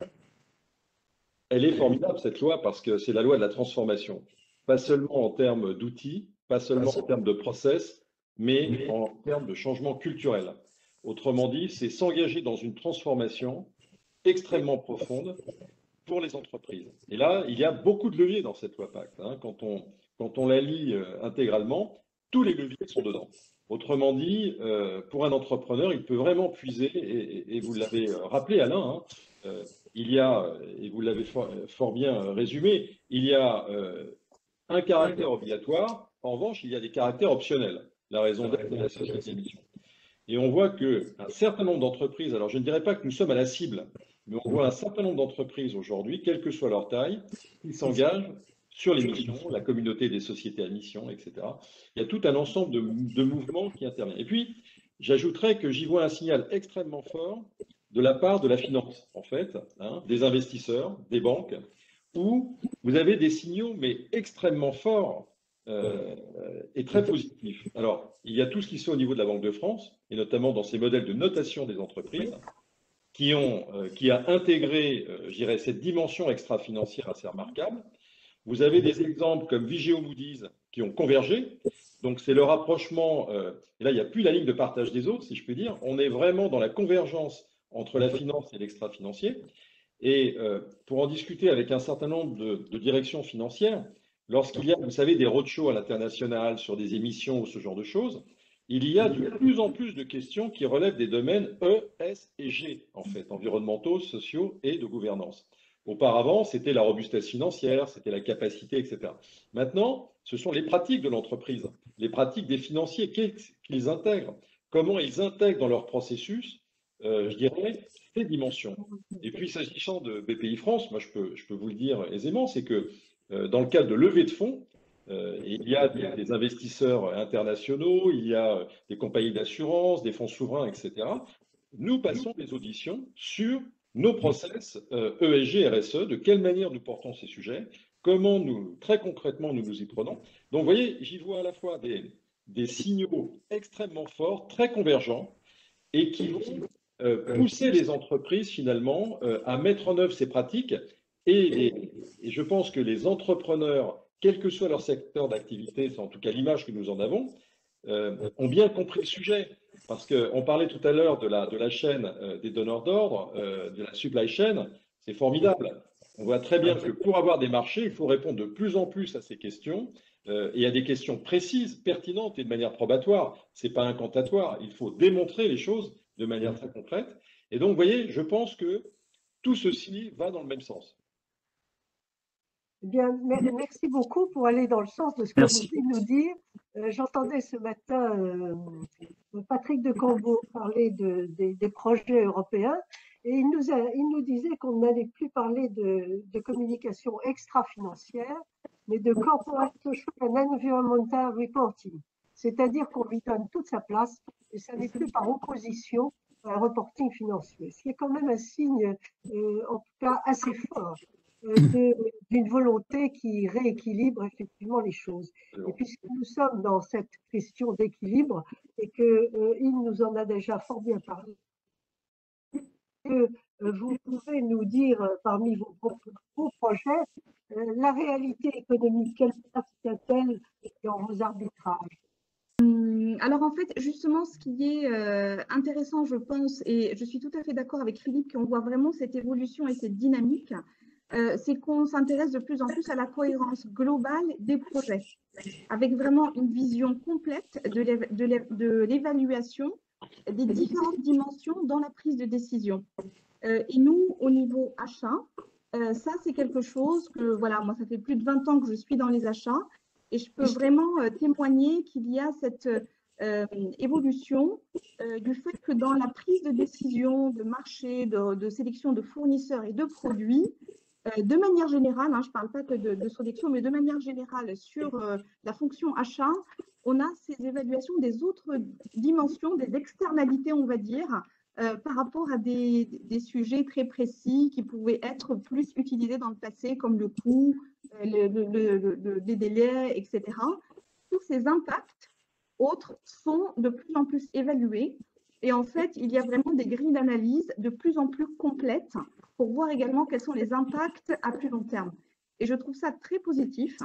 elle est formidable, cette loi, parce que c'est la loi de la transformation. Pas seulement en termes d'outils, pas seulement en termes de process, mais en termes de changement culturel. Autrement dit, c'est s'engager dans une transformation extrêmement profonde pour les entreprises. Et là, il y a beaucoup de leviers dans cette loi Pacte. Hein. Quand on la lit intégralement, tous les leviers sont dedans. Autrement dit, pour un entrepreneur, il peut vraiment puiser, et vous l'avez rappelé Alain, hein, il y a, et vous l'avez fort bien résumé, il y a un caractère obligatoire, en revanche, il y a des caractères optionnels, la raison d'être de la société d'émission. Et on voit qu'un certain nombre d'entreprises, alors je ne dirais pas que nous sommes à la cible, mais on voit un certain nombre d'entreprises aujourd'hui, quelle que soit leur taille, qui s'engagent sur l'émission, la communauté des sociétés à mission, etc. Il y a tout un ensemble de mouvements qui interviennent. Et puis, j'ajouterais que j'y vois un signal extrêmement fort de la part de la finance, en fait, hein, des investisseurs, des banques, où vous avez des signaux, mais extrêmement forts et très positifs. Alors, il y a tout ce qui se fait au niveau de la Banque de France, et notamment dans ces modèles de notation des entreprises, qui a intégré, je dirais, cette dimension extra-financière assez remarquable. Vous avez des exemples comme Vigeo Moody's qui ont convergé. Donc, c'est le rapprochement, et là, il n'y a plus la ligne de partage des autres, si je puis dire. On est vraiment dans la convergence entre la finance et l'extra-financier. Et pour en discuter avec un certain nombre de directions financières, lorsqu'il y a, vous savez, des roadshows à l'international sur des émissions ou ce genre de choses, il y a de plus en plus de questions qui relèvent des domaines E, S et G, en fait, environnementaux, sociaux et de gouvernance. Auparavant, c'était la robustesse financière, c'était la capacité, etc. Maintenant, ce sont les pratiques de l'entreprise, les pratiques des financiers qu'ils intègrent, comment ils intègrent dans leur processus, je dirais, ces dimensions. Et puis, s'agissant de BPI France, moi, je peux vous le dire aisément, c'est que dans le cadre de levée de fonds, il y a des investisseurs internationaux, il y a des compagnies d'assurance, des fonds souverains, etc. Nous passons des auditions sur nos process ESG, RSE, de quelle manière nous portons ces sujets, comment nous, très concrètement, nous nous y prenons. Donc, vous voyez, j'y vois à la fois des signaux extrêmement forts, très convergents, et qui vont pousser les entreprises, finalement, à mettre en œuvre ces pratiques. Et je pense que les entrepreneurs, quel que soit leur secteur d'activité, c'est en tout cas l'image que nous en avons, ont bien compris le sujet. Parce qu'on parlait tout à l'heure de la chaîne des donneurs d'ordre, de la supply chain, c'est formidable. On voit très bien que pour avoir des marchés, il faut répondre de plus en plus à ces questions et à des questions précises, pertinentes et de manière probatoire. Ce n'est pas incantatoire, il faut démontrer les choses de manière très concrète. Et donc, vous voyez, je pense que tout ceci va dans le même sens. Eh bien, merci beaucoup pour aller dans le sens de ce que vous venez de nous dire. J'entendais ce matin Patrick de Cambo parler des projets européens et il nous disait qu'on n'allait plus parler de communication extra-financière, mais de corporate social and environmental reporting. C'est-à-dire qu'on lui donne toute sa place et ça n'est plus par opposition à un reporting financier. Ce qui est quand même un signe, en tout cas, assez fort d'une volonté qui rééquilibre effectivement les choses. Et puisque nous sommes dans cette question d'équilibre et qu'il nous en a déjà fort bien parlé, que vous pouvez nous dire parmi vos projets la réalité économique, quelle place tient-elle dans vos arbitrages? Alors en fait, justement, ce qui est intéressant, je pense, et je suis tout à fait d'accord avec Philippe, qu'on voit vraiment cette évolution et cette dynamique, c'est qu'on s'intéresse de plus en plus à la cohérence globale des projets, avec vraiment une vision complète de l'évaluation des différentes dimensions dans la prise de décision. Et nous, au niveau achat, ça c'est quelque chose que, voilà, moi ça fait plus de 20 ans que je suis dans les achats, et je peux vraiment témoigner qu'il y a cette évolution du fait que dans la prise de décision de marché, de sélection de fournisseurs et de produits, de manière générale, hein, je ne parle pas que de Sodexo, mais de manière générale sur la fonction achat, on a ces évaluations des autres dimensions, des externalités, on va dire, par rapport à des sujets très précis qui pouvaient être plus utilisés dans le passé, comme le coût, les délais, etc. Tous ces impacts autres sont de plus en plus évalués. Et en fait, il y a vraiment des grilles d'analyse de plus en plus complètes pour voir également quels sont les impacts à plus long terme. Et je trouve ça très positif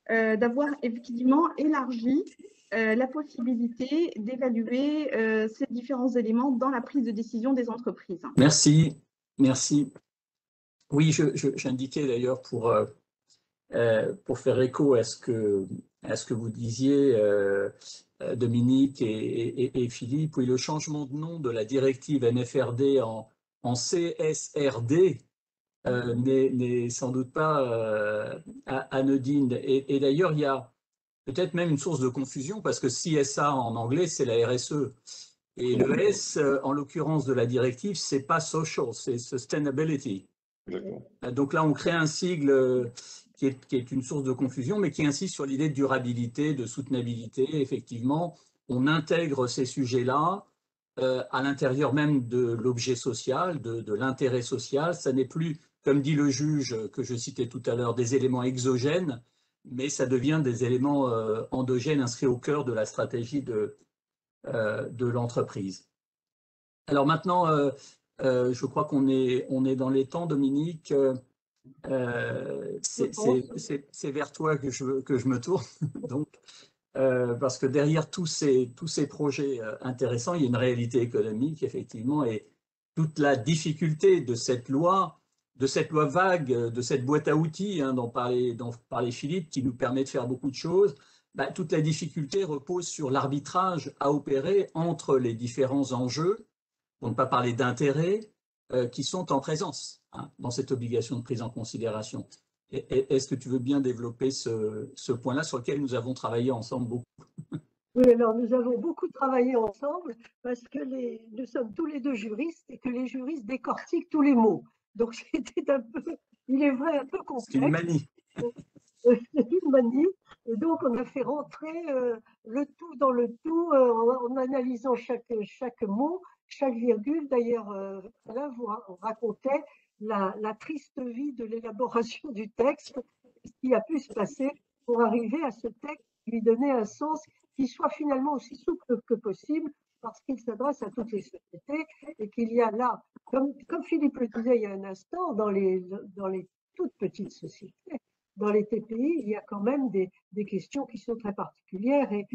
d'avoir effectivement élargi la possibilité d'évaluer ces différents éléments dans la prise de décision des entreprises. Merci, merci. Oui, j'indiquais d'ailleurs pour faire écho à ce que vous disiez, Dominique et Philippe, oui, le changement de nom de la directive NFRD en CSRD n'est sans doute pas anodine. Et d'ailleurs, il y a peut-être même une source de confusion parce que CSA en anglais, c'est la RSE. Et le S, en l'occurrence de la directive, c'est pas social, c'est sustainability. Donc là, on crée un sigle qui est une source de confusion, mais qui insiste sur l'idée de durabilité, de soutenabilité. Effectivement, on intègre ces sujets-là à l'intérieur même de l'objet social, de l'intérêt social. Ça n'est plus, comme dit le juge que je citais tout à l'heure, des éléments exogènes, mais ça devient des éléments endogènes inscrits au cœur de la stratégie de l'entreprise. Alors maintenant, je crois qu'on est dans les temps, Dominique. C'est vers toi que je me tourne. Donc, parce que derrière tous ces projets intéressants, il y a une réalité économique, effectivement, et toute la difficulté de cette loi vague, de cette boîte à outils dont parlait Philippe, qui nous permet de faire beaucoup de choses. Toute la difficulté repose sur l'arbitrage à opérer entre les différents enjeux, pour ne pas parler d'intérêts, qui sont en présence dans cette obligation de prise en considération. Est-ce que tu veux bien développer ce point-là sur lequel nous avons travaillé ensemble beaucoup? Oui, alors nous avons beaucoup travaillé ensemble parce que nous sommes tous les deux juristes et que les juristes décortiquent tous les mots. Donc c'était un peu, il est vrai, un peu complexe. C'est une manie. C'est une manie. Et donc on a fait rentrer le tout dans le tout en analysant chaque mot, chaque virgule. D'ailleurs, là, vous racontez la triste vie de l'élaboration du texte, ce qui a pu se passer pour arriver à ce texte, lui donner un sens qui soit finalement aussi souple que possible, parce qu'il s'adresse à toutes les sociétés et qu'il y a là, comme Philippe le disait il y a un instant, dans les toutes petites sociétés, dans les TPI, il y a quand même des questions qui sont très particulières et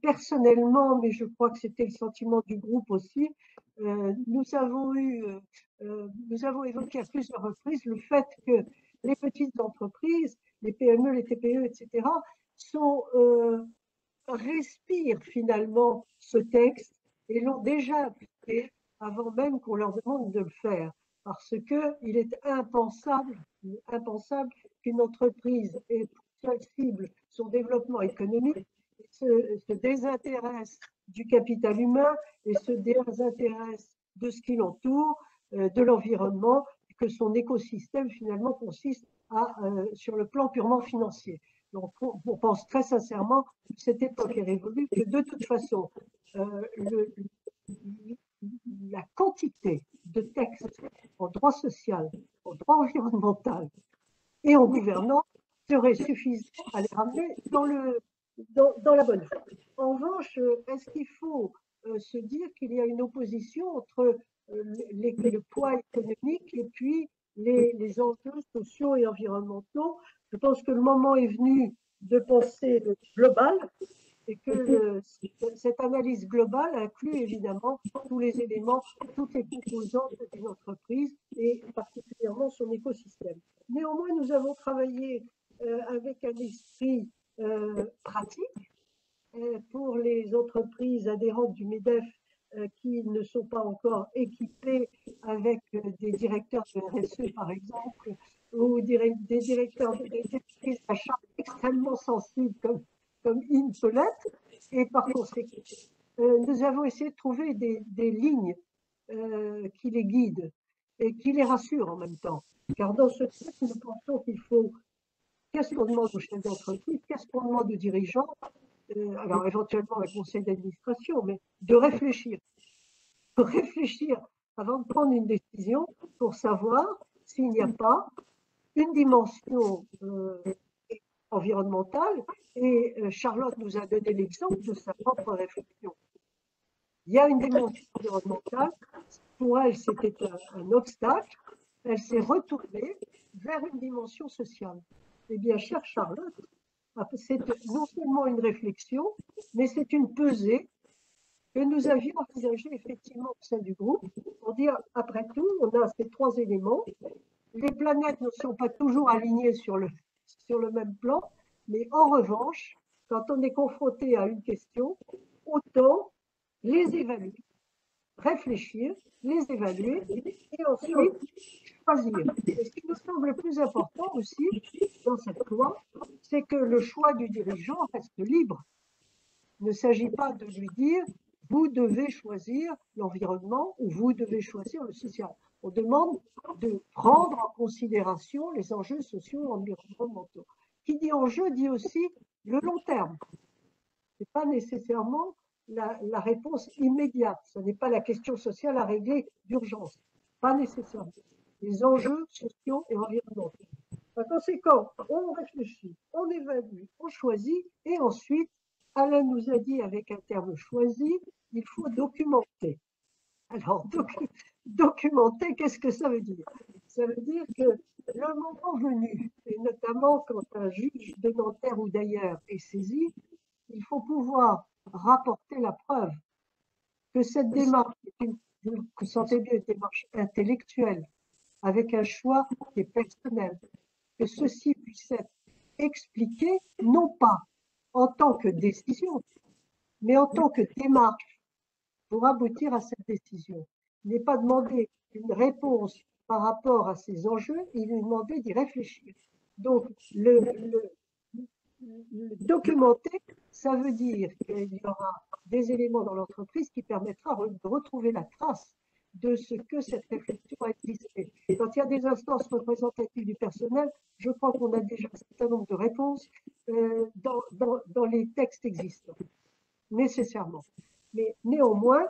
personnellement, mais je crois que c'était le sentiment du groupe aussi, nous avons évoqué à plusieurs reprises le fait que les petites entreprises, les PME, les TPE, etc., respirent finalement ce texte et l'ont déjà appliqué avant même qu'on leur demande de le faire. Parce qu'il est impensable qu'une entreprise ait pour seule cible son développement économique, se désintéresse du capital humain et se désintéresse de ce qui l'entoure, de l'environnement, que son écosystème finalement consiste sur le plan purement financier. Donc, on pense très sincèrement que cette époque est révolue, que de toute façon, la quantité de textes en droit social, en droit environnemental et en gouvernance serait suffisant à les ramener dans la bonne voie. En revanche, est-ce qu'il faut se dire qu'il y a une opposition entre le poids économique et puis les enjeux sociaux et environnementaux? Je pense que le moment est venu de penser global et que cette analyse globale inclut évidemment tous les éléments, toutes les composantes d'une entreprise et particulièrement son écosystème. Néanmoins, nous avons travaillé avec un esprit pratique pour les entreprises adhérentes du MEDEF qui ne sont pas encore équipées avec des directeurs de RSE, par exemple, ou des directeurs d'entreprises d'achat extrêmement sensibles comme InPolette. Et par conséquent, nous avons essayé de trouver des lignes qui les guident et qui les rassurent en même temps. Car dans ce texte, nous pensons qu'il faut, qu'est-ce qu'on demande aux chefs d'entreprise, qu'est-ce qu'on demande aux dirigeants, alors éventuellement un conseil d'administration, mais de réfléchir avant de prendre une décision pour savoir s'il n'y a pas une dimension environnementale. Et Charlotte nous a donné l'exemple de sa propre réflexion. Il y a une dimension environnementale, pour elle c'était un obstacle, elle s'est retournée vers une dimension sociale. Eh bien, chère Charlotte, c'est non seulement une réflexion, mais c'est une pesée que nous avions envisagée effectivement au sein du groupe pour dire, après tout, on a ces trois éléments. Les planètes ne sont pas toujours alignées sur le même plan, mais en revanche, quand on est confronté à une question, autant les évaluer, réfléchir, les évaluer et ensuite choisir. Et ce qui me semble le plus important aussi dans cette loi, c'est que le choix du dirigeant reste libre. Il ne s'agit pas de lui dire vous devez choisir l'environnement ou vous devez choisir le social. On demande de prendre en considération les enjeux sociaux et environnementaux. Qui dit enjeu dit aussi le long terme. Ce n'est pas nécessairement la réponse immédiate. Ce n'est pas la question sociale à régler d'urgence. Pas nécessairement. Les enjeux sociaux et environnementaux. Par conséquent, on réfléchit, on évalue, on choisit et ensuite, Alain nous a dit avec un terme choisi, il faut documenter. Alors, documenter, qu'est-ce que ça veut dire? Ça veut dire que le moment venu, et notamment quand un juge de Nanterre ou d'ailleurs est saisi, il faut pouvoir rapporter la preuve que cette démarche, vous le sentez bien, une démarche intellectuelle, avec un choix qui est personnel, que ceci puisse être expliqué, non pas en tant que décision, mais en tant que démarche pour aboutir à cette décision. Il n'est pas demandé une réponse par rapport à ces enjeux, il est demandé d'y réfléchir. Donc, le documenter, ça veut dire qu'il y aura des éléments dans l'entreprise qui permettra de retrouver la trace de ce que cette réflexion a existé. Quand il y a des instances représentatives du personnel, je crois qu'on a déjà un certain nombre de réponses dans les textes existants, nécessairement. Mais néanmoins,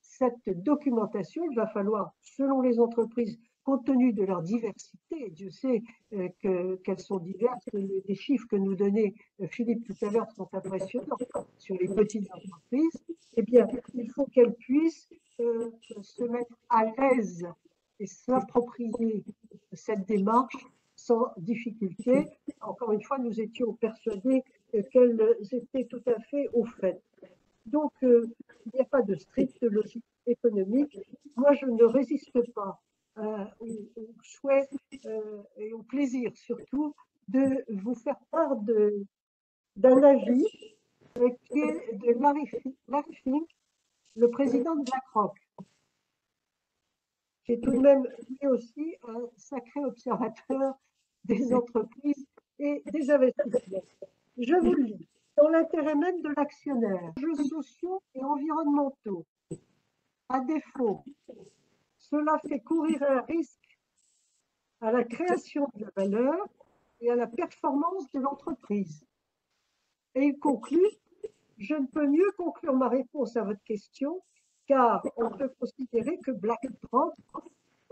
cette documentation, il va falloir, selon les entreprises, compte tenu de leur diversité, Dieu sait qu'elles sont diverses, les chiffres que nous donnait Philippe tout à l'heure sont impressionnants sur les petites entreprises, eh bien, il faut qu'elles puissent se mettre à l'aise et s'approprier cette démarche sans difficulté. Encore une fois, nous étions persuadés qu'elles étaient tout à fait au fait. Donc, il n'y a pas de stricte logique économique. Moi, je ne résiste pas au souhait et au plaisir surtout de vous faire part d'un avis qui est de Larry Fink, le président de BlackRock, qui est tout de même lui aussi un sacré observateur des entreprises et des investissements. Je vous le dis, dans l'intérêt même de l'actionnaire, enjeux sociaux et environnementaux. À défaut, cela fait courir un risque à la création de valeur et à la performance de l'entreprise. Et il conclut, je ne peux mieux conclure ma réponse à votre question, car on peut considérer que BlackRock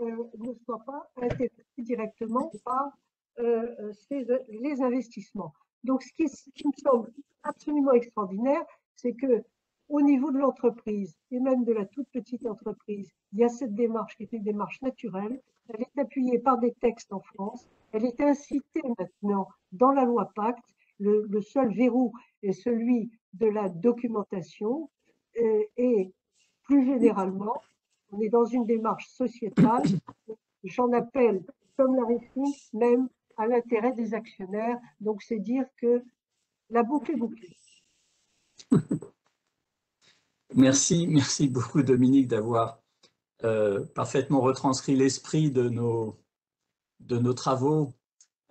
ne soit pas intéressé directement par les investissements. Donc, ce qui me semble absolument extraordinaire, c'est que au niveau de l'entreprise et même de la toute petite entreprise, il y a cette démarche qui est une démarche naturelle. Elle est appuyée par des textes en France. Elle est incitée maintenant dans la loi Pacte. Le seul verrou est celui de la documentation et plus généralement, on est dans une démarche sociétale. J'en appelle, comme Larry Fink, même à l'intérêt des actionnaires. Donc, c'est dire que la boucle est bouclée. Merci beaucoup Dominique d'avoir parfaitement retranscrit l'esprit de nos travaux.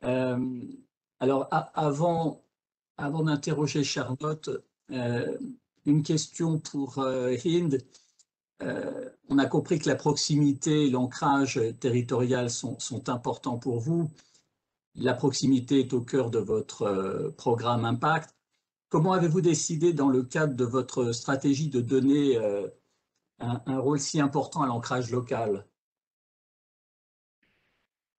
Alors, avant d'interroger Charlotte, une question pour Hind. On a compris que la proximité et l'ancrage territorial sont importants pour vous. La proximité est au cœur de votre programme Impact. Comment avez-vous décidé, dans le cadre de votre stratégie, de donner un rôle si important à l'ancrage local?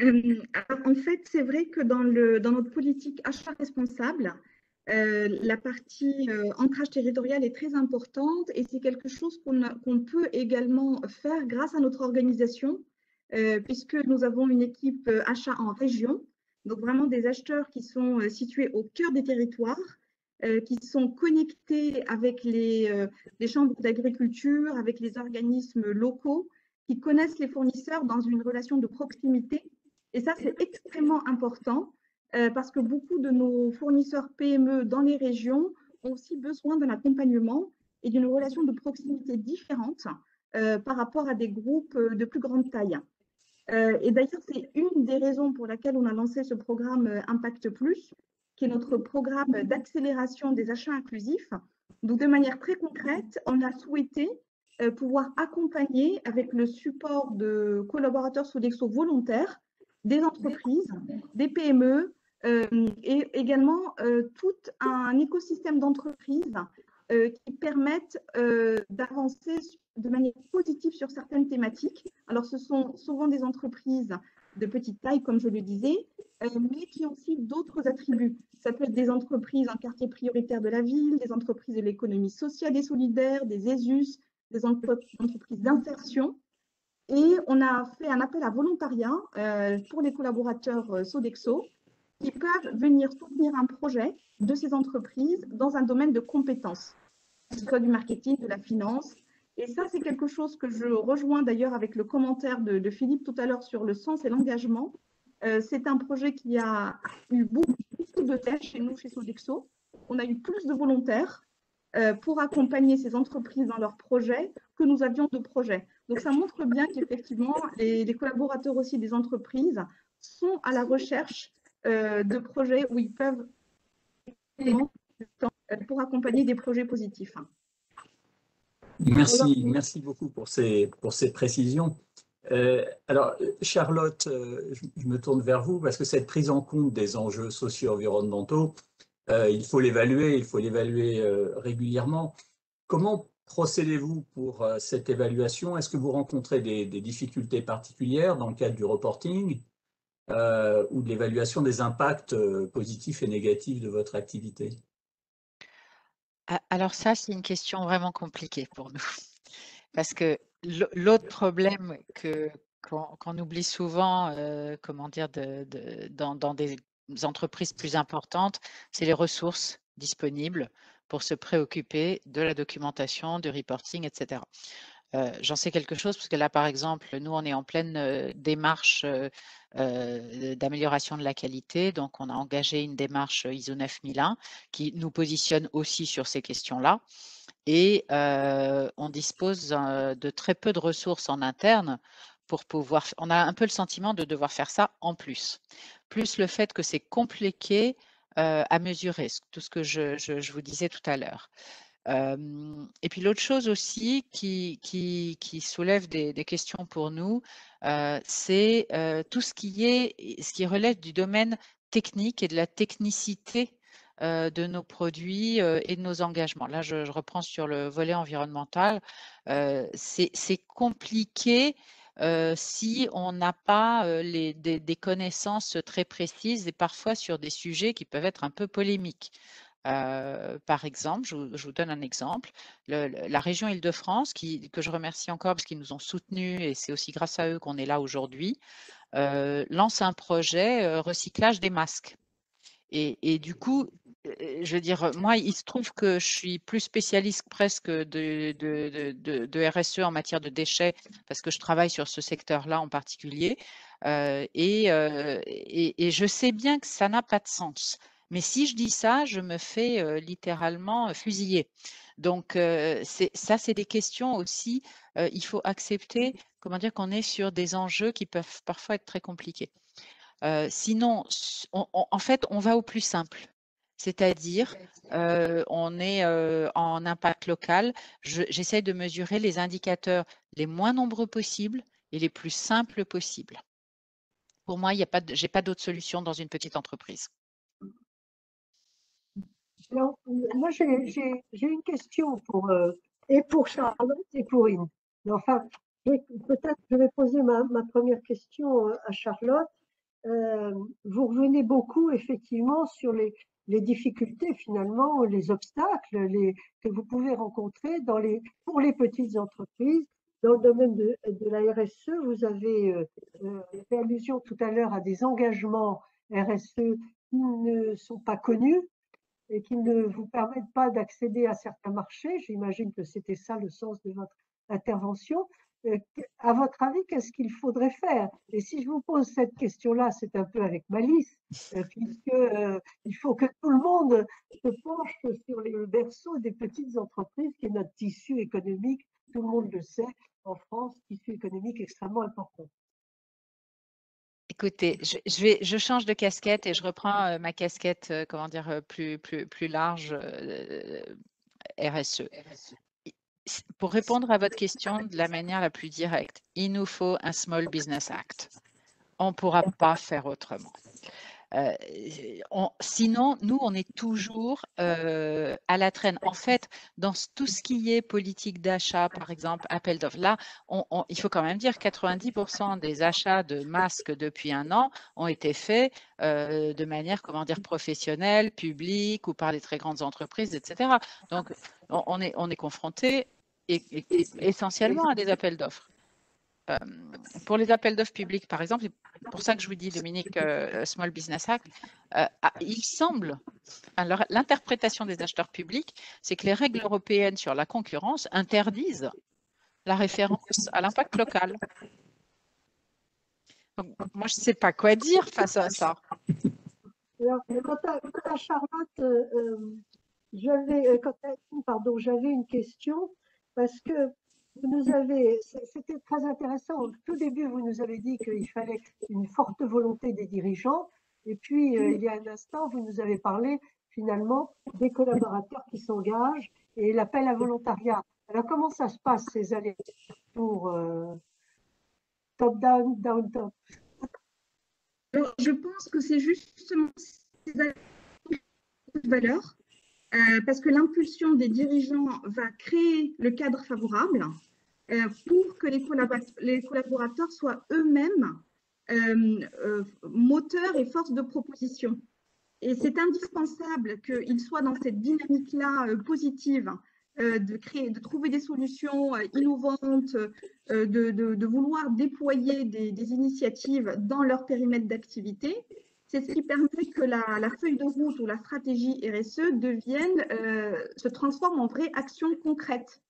En fait, c'est vrai que dans notre politique achat responsable, la partie ancrage territorial est très importante et c'est quelque chose qu'on peut également faire grâce à notre organisation puisque nous avons une équipe achat en région, donc vraiment des acheteurs qui sont situés au cœur des territoires, qui sont connectés avec les chambres d'agriculture, avec les organismes locaux, qui connaissent les fournisseurs dans une relation de proximité. Et ça, c'est extrêmement important parce que beaucoup de nos fournisseurs PME dans les régions ont aussi besoin d'un accompagnement et d'une relation de proximité différente par rapport à des groupes de plus grande taille. Et d'ailleurs, c'est une des raisons pour laquelle on a lancé ce programme Impact Plus, qui est notre programme d'accélération des achats inclusifs. Donc, de manière très concrète, on a souhaité pouvoir accompagner avec le support de collaborateurs Sodexo volontaires des entreprises, des PME et également tout un écosystème d'entreprises qui permettent d'avancer de manière positive sur certaines thématiques. Alors, ce sont souvent des entreprises de petite taille, comme je le disais, mais qui ont aussi d'autres attributs. Ça peut être des entreprises en quartier prioritaire de la ville, des entreprises de l'économie sociale et solidaire, des ESUS, des entreprises d'insertion. Et on a fait un appel à volontariat pour les collaborateurs Sodexo qui peuvent venir soutenir un projet de ces entreprises dans un domaine de compétences, que ce soit du marketing, de la finance. Et ça, c'est quelque chose que je rejoins d'ailleurs avec le commentaire de Philippe tout à l'heure sur le sens et l'engagement. C'est un projet qui a eu beaucoup de tests chez nous, chez Sodexo. On a eu plus de volontaires pour accompagner ces entreprises dans leurs projets que nous avions de projets. Donc, ça montre bien qu'effectivement, les collaborateurs aussi des entreprises sont à la recherche de projets où ils peuvent pour accompagner des projets positifs. Merci, merci beaucoup pour ces précisions. Alors, Charlotte, je me tourne vers vous parce que cette prise en compte des enjeux socio-environnementaux, il faut l'évaluer régulièrement. Comment procédez-vous pour cette évaluation? Est-ce que vous rencontrez des difficultés particulières dans le cadre du reporting ou de l'évaluation des impacts positifs et négatifs de votre activité? Alors ça, c'est une question vraiment compliquée pour nous. Parce que l'autre problème qu'on oublie souvent, comment dire, dans des entreprises plus importantes, c'est les ressources disponibles pour se préoccuper de la documentation, du reporting, etc. J'en sais quelque chose parce que là, par exemple, nous, on est en pleine démarche d'amélioration de la qualité. Donc, on a engagé une démarche ISO 9001 qui nous positionne aussi sur ces questions-là. Et on dispose de très peu de ressources en interne pour pouvoir… On a un peu le sentiment de devoir faire ça en plus. Plus le fait que c'est compliqué à mesurer, tout ce que je vous disais tout à l'heure. Et puis l'autre chose aussi qui soulève des questions pour nous, c'est tout ce qui relève du domaine technique et de la technicité de nos produits et de nos engagements. Là, je reprends sur le volet environnemental. C'est compliqué si on n'a pas des connaissances très précises et parfois sur des sujets qui peuvent être un peu polémiques. Par exemple, je vous donne un exemple, la région Île-de-France, que je remercie encore parce qu'ils nous ont soutenus et c'est aussi grâce à eux qu'on est là aujourd'hui, lance un projet recyclage des masques. Et du coup, je veux dire, moi, il se trouve que je suis plus spécialiste presque de RSE en matière de déchets parce que je travaille sur ce secteur-là en particulier. Et je sais bien que ça n'a pas de sens. Mais si je dis ça, je me fais littéralement fusiller. Donc, ça, c'est des questions aussi. Il faut accepter, comment dire, qu'on est sur des enjeux qui peuvent parfois être très compliqués. Sinon, en fait, on va au plus simple. C'est-à-dire, on est en impact local. J'essaie de mesurer les indicateurs les moins nombreux possibles et les plus simples possibles. Pour moi, je n'ai pas d'autre solution dans une petite entreprise. Alors, moi, j'ai une question et pour Charlotte et pour Ine. Enfin, peut-être je vais poser ma première question à Charlotte. Vous revenez beaucoup effectivement sur les difficultés finalement, les obstacles que vous pouvez rencontrer pour les petites entreprises dans le domaine de la RSE, vous avez fait allusion tout à l'heure à des engagements RSE qui ne sont pas connus et qui ne vous permettent pas d'accéder à certains marchés. J'imagine que c'était ça le sens de votre intervention. À votre avis, qu'est-ce qu'il faudrait faire? Et si je vous pose cette question-là, c'est un peu avec malice, puisque il faut que tout le monde se penche sur les berceaux des petites entreprises, qui est notre tissu économique, tout le monde le sait, en France, tissu économique extrêmement important. Écoutez, je change de casquette et je reprends ma casquette, comment dire, plus large, RSE. Pour répondre à votre question de la manière la plus directe, il nous faut un Small Business Act. On ne pourra pas faire autrement. Sinon, nous, on est toujours à la traîne. En fait, dans tout ce qui est politique d'achat, par exemple, appel d'offres, là, il faut quand même dire que 90% des achats de masques depuis un an ont été faits de manière, comment dire, professionnelle, publique ou par les très grandes entreprises, etc. Donc, on est confronté essentiellement à des appels d'offres. Pour les appels d'offres publics, par exemple, c'est pour ça que je vous dis, Dominique, Small Business Act, il semble, alors l'interprétation des acheteurs publics, c'est que les règles européennes sur la concurrence interdisent la référence à l'impact local. Donc, moi, je ne sais pas quoi dire face à ça. Alors, quant à Charlotte, j'avais une question parce que c'était très intéressant. Au tout début, vous nous avez dit qu'il fallait une forte volonté des dirigeants. Et puis, il y a un instant, vous nous avez parlé finalement des collaborateurs qui s'engagent et l'appel à volontariat. Alors, comment ça se passe, ces allers-retours top-down, down-top? Je pense que c'est justement ces valeurs, parce que l'impulsion des dirigeants va créer le cadre favorable pour que les collaborateurs soient eux-mêmes moteurs et forces de proposition. Et c'est indispensable qu'ils soient dans cette dynamique-là positive, de trouver des solutions innovantes, de vouloir déployer des initiatives dans leur périmètre d'activité. C'est ce qui permet que la feuille de route ou la stratégie RSE se transforme en vraie action concrète.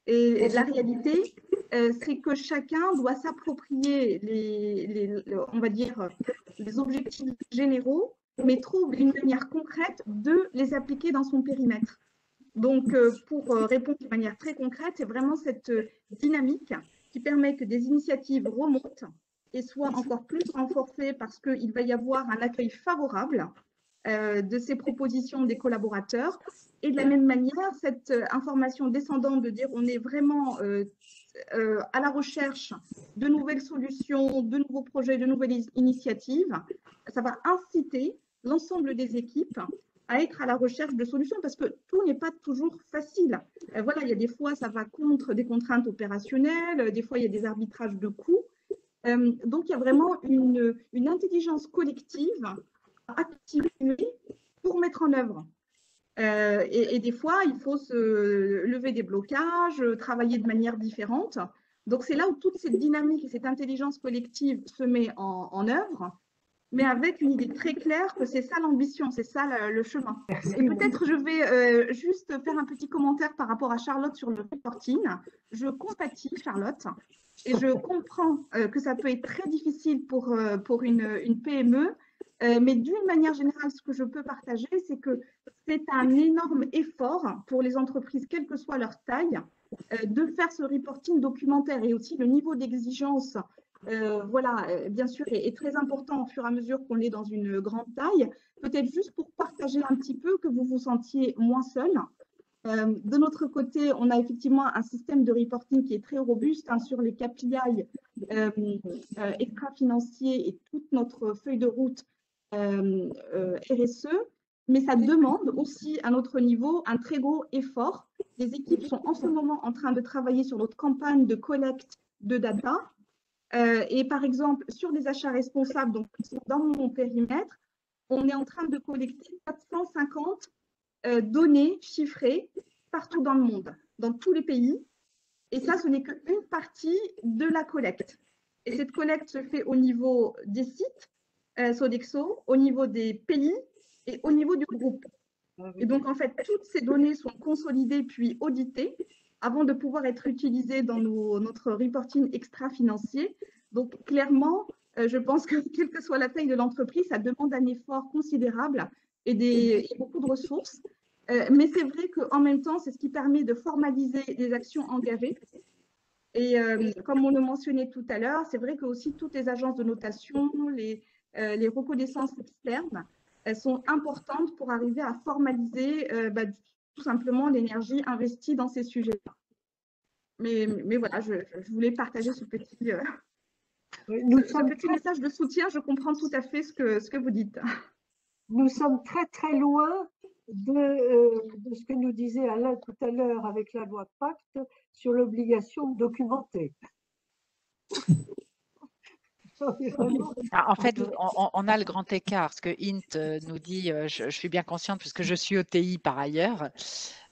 Et la réalité, c'est que chacun doit s'approprier on va dire, les objectifs généraux, mais trouve une manière concrète de les appliquer dans son périmètre. Donc, pour répondre de manière très concrète, c'est vraiment cette dynamique qui permet que des initiatives remontent et soient encore plus renforcées parce qu'il va y avoir un accueil favorable de ces propositions des collaborateurs. Et de la même manière, cette information descendante de dire on est vraiment à la recherche de nouvelles solutions, de nouveaux projets, de nouvelles initiatives, ça va inciter l'ensemble des équipes à être à la recherche de solutions parce que tout n'est pas toujours facile. Voilà, il y a des fois, ça va contre des contraintes opérationnelles, des fois, il y a des arbitrages de coûts. Donc, il y a vraiment une intelligence collective à activer pour mettre en œuvre. Et des fois, il faut se lever des blocages, travailler de manière différente. Donc, c'est là où toute cette dynamique et cette intelligence collective se met en œuvre, mais avec une idée très claire que c'est ça l'ambition, c'est ça le chemin. Et peut-être je vais juste faire un petit commentaire par rapport à Charlotte sur le reporting. Je compatis, Charlotte, et je comprends que ça peut être très difficile pour une PME, mais d'une manière générale, ce que je peux partager, c'est que c'est un énorme effort pour les entreprises, quelle que soit leur taille, de faire ce reporting documentaire et aussi le niveau d'exigence, voilà, bien sûr, est très important au fur et à mesure qu'on est dans une grande taille. Peut-être juste pour partager un petit peu, que vous vous sentiez moins seul. De notre côté, on a effectivement un système de reporting qui est très robuste sur les KPI extra-financiers et toute notre feuille de route RSE, mais ça demande aussi à notre niveau un très gros effort. Les équipes sont en ce moment en train de travailler sur notre campagne de collecte de data. Et par exemple, sur les achats responsables, donc dans mon périmètre, on est en train de collecter 450 données chiffrées partout dans le monde, dans tous les pays. Et ça, ce n'est qu'une partie de la collecte. Et cette collecte se fait au niveau des sites Sodexo, au niveau des pays et au niveau du groupe. Et donc, en fait, toutes ces données sont consolidées puis auditées avant de pouvoir être utilisées dans notre reporting extra-financier. Donc, clairement, je pense que quelle que soit la taille de l'entreprise, ça demande un effort considérable et beaucoup de ressources. Mais c'est vrai qu'en même temps, c'est ce qui permet de formaliser les actions engagées. Et comme on le mentionnait tout à l'heure, c'est vrai que aussi toutes les agences de notation, les reconnaissances externes, elles sont importantes pour arriver à formaliser tout simplement l'énergie investie dans ces sujets-là. Mais voilà, je voulais partager ce petit message de soutien. Je comprends tout à fait ce que vous dites. Nous sommes très très loin de ce que nous disait Alain tout à l'heure avec la loi Pacte sur l'obligation de documenter. En fait, on a le grand écart, ce que Int nous dit, je suis bien consciente puisque je suis au TI par ailleurs,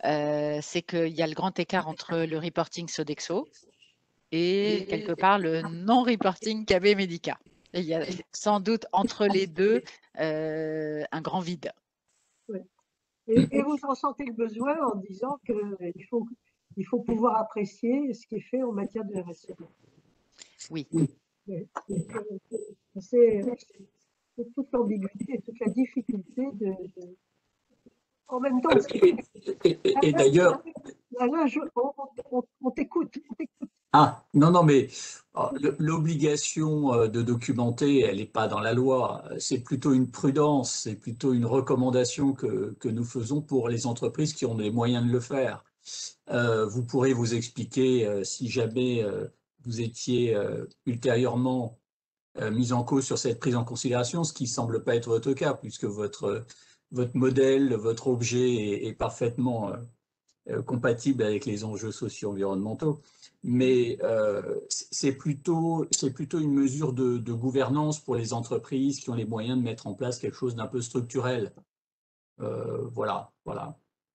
c'est qu'il y a le grand écart entre le reporting Sodexo et quelque part le non-reporting KB Medica. Et il y a sans doute entre les deux un grand vide. Oui. Et vous en sentez le besoin en disant qu'il faut pouvoir apprécier ce qui est fait en matière de RSE. Oui. C'est toute l'ambiguïté, toute la difficulté en même temps. Et d'ailleurs, Alain, on t'écoute. Ah, non, mais l'obligation de documenter, elle n'est pas dans la loi. C'est plutôt une prudence, c'est plutôt une recommandation que nous faisons pour les entreprises qui ont les moyens de le faire. Vous pourrez vous expliquer si jamais vous étiez ultérieurement mis en cause sur cette prise en considération, ce qui ne semble pas être votre cas, puisque votre modèle, votre objet est parfaitement compatible avec les enjeux socio-environnementaux. Mais c'est plutôt une mesure de gouvernance pour les entreprises qui ont les moyens de mettre en place quelque chose d'un peu structurel. Voilà.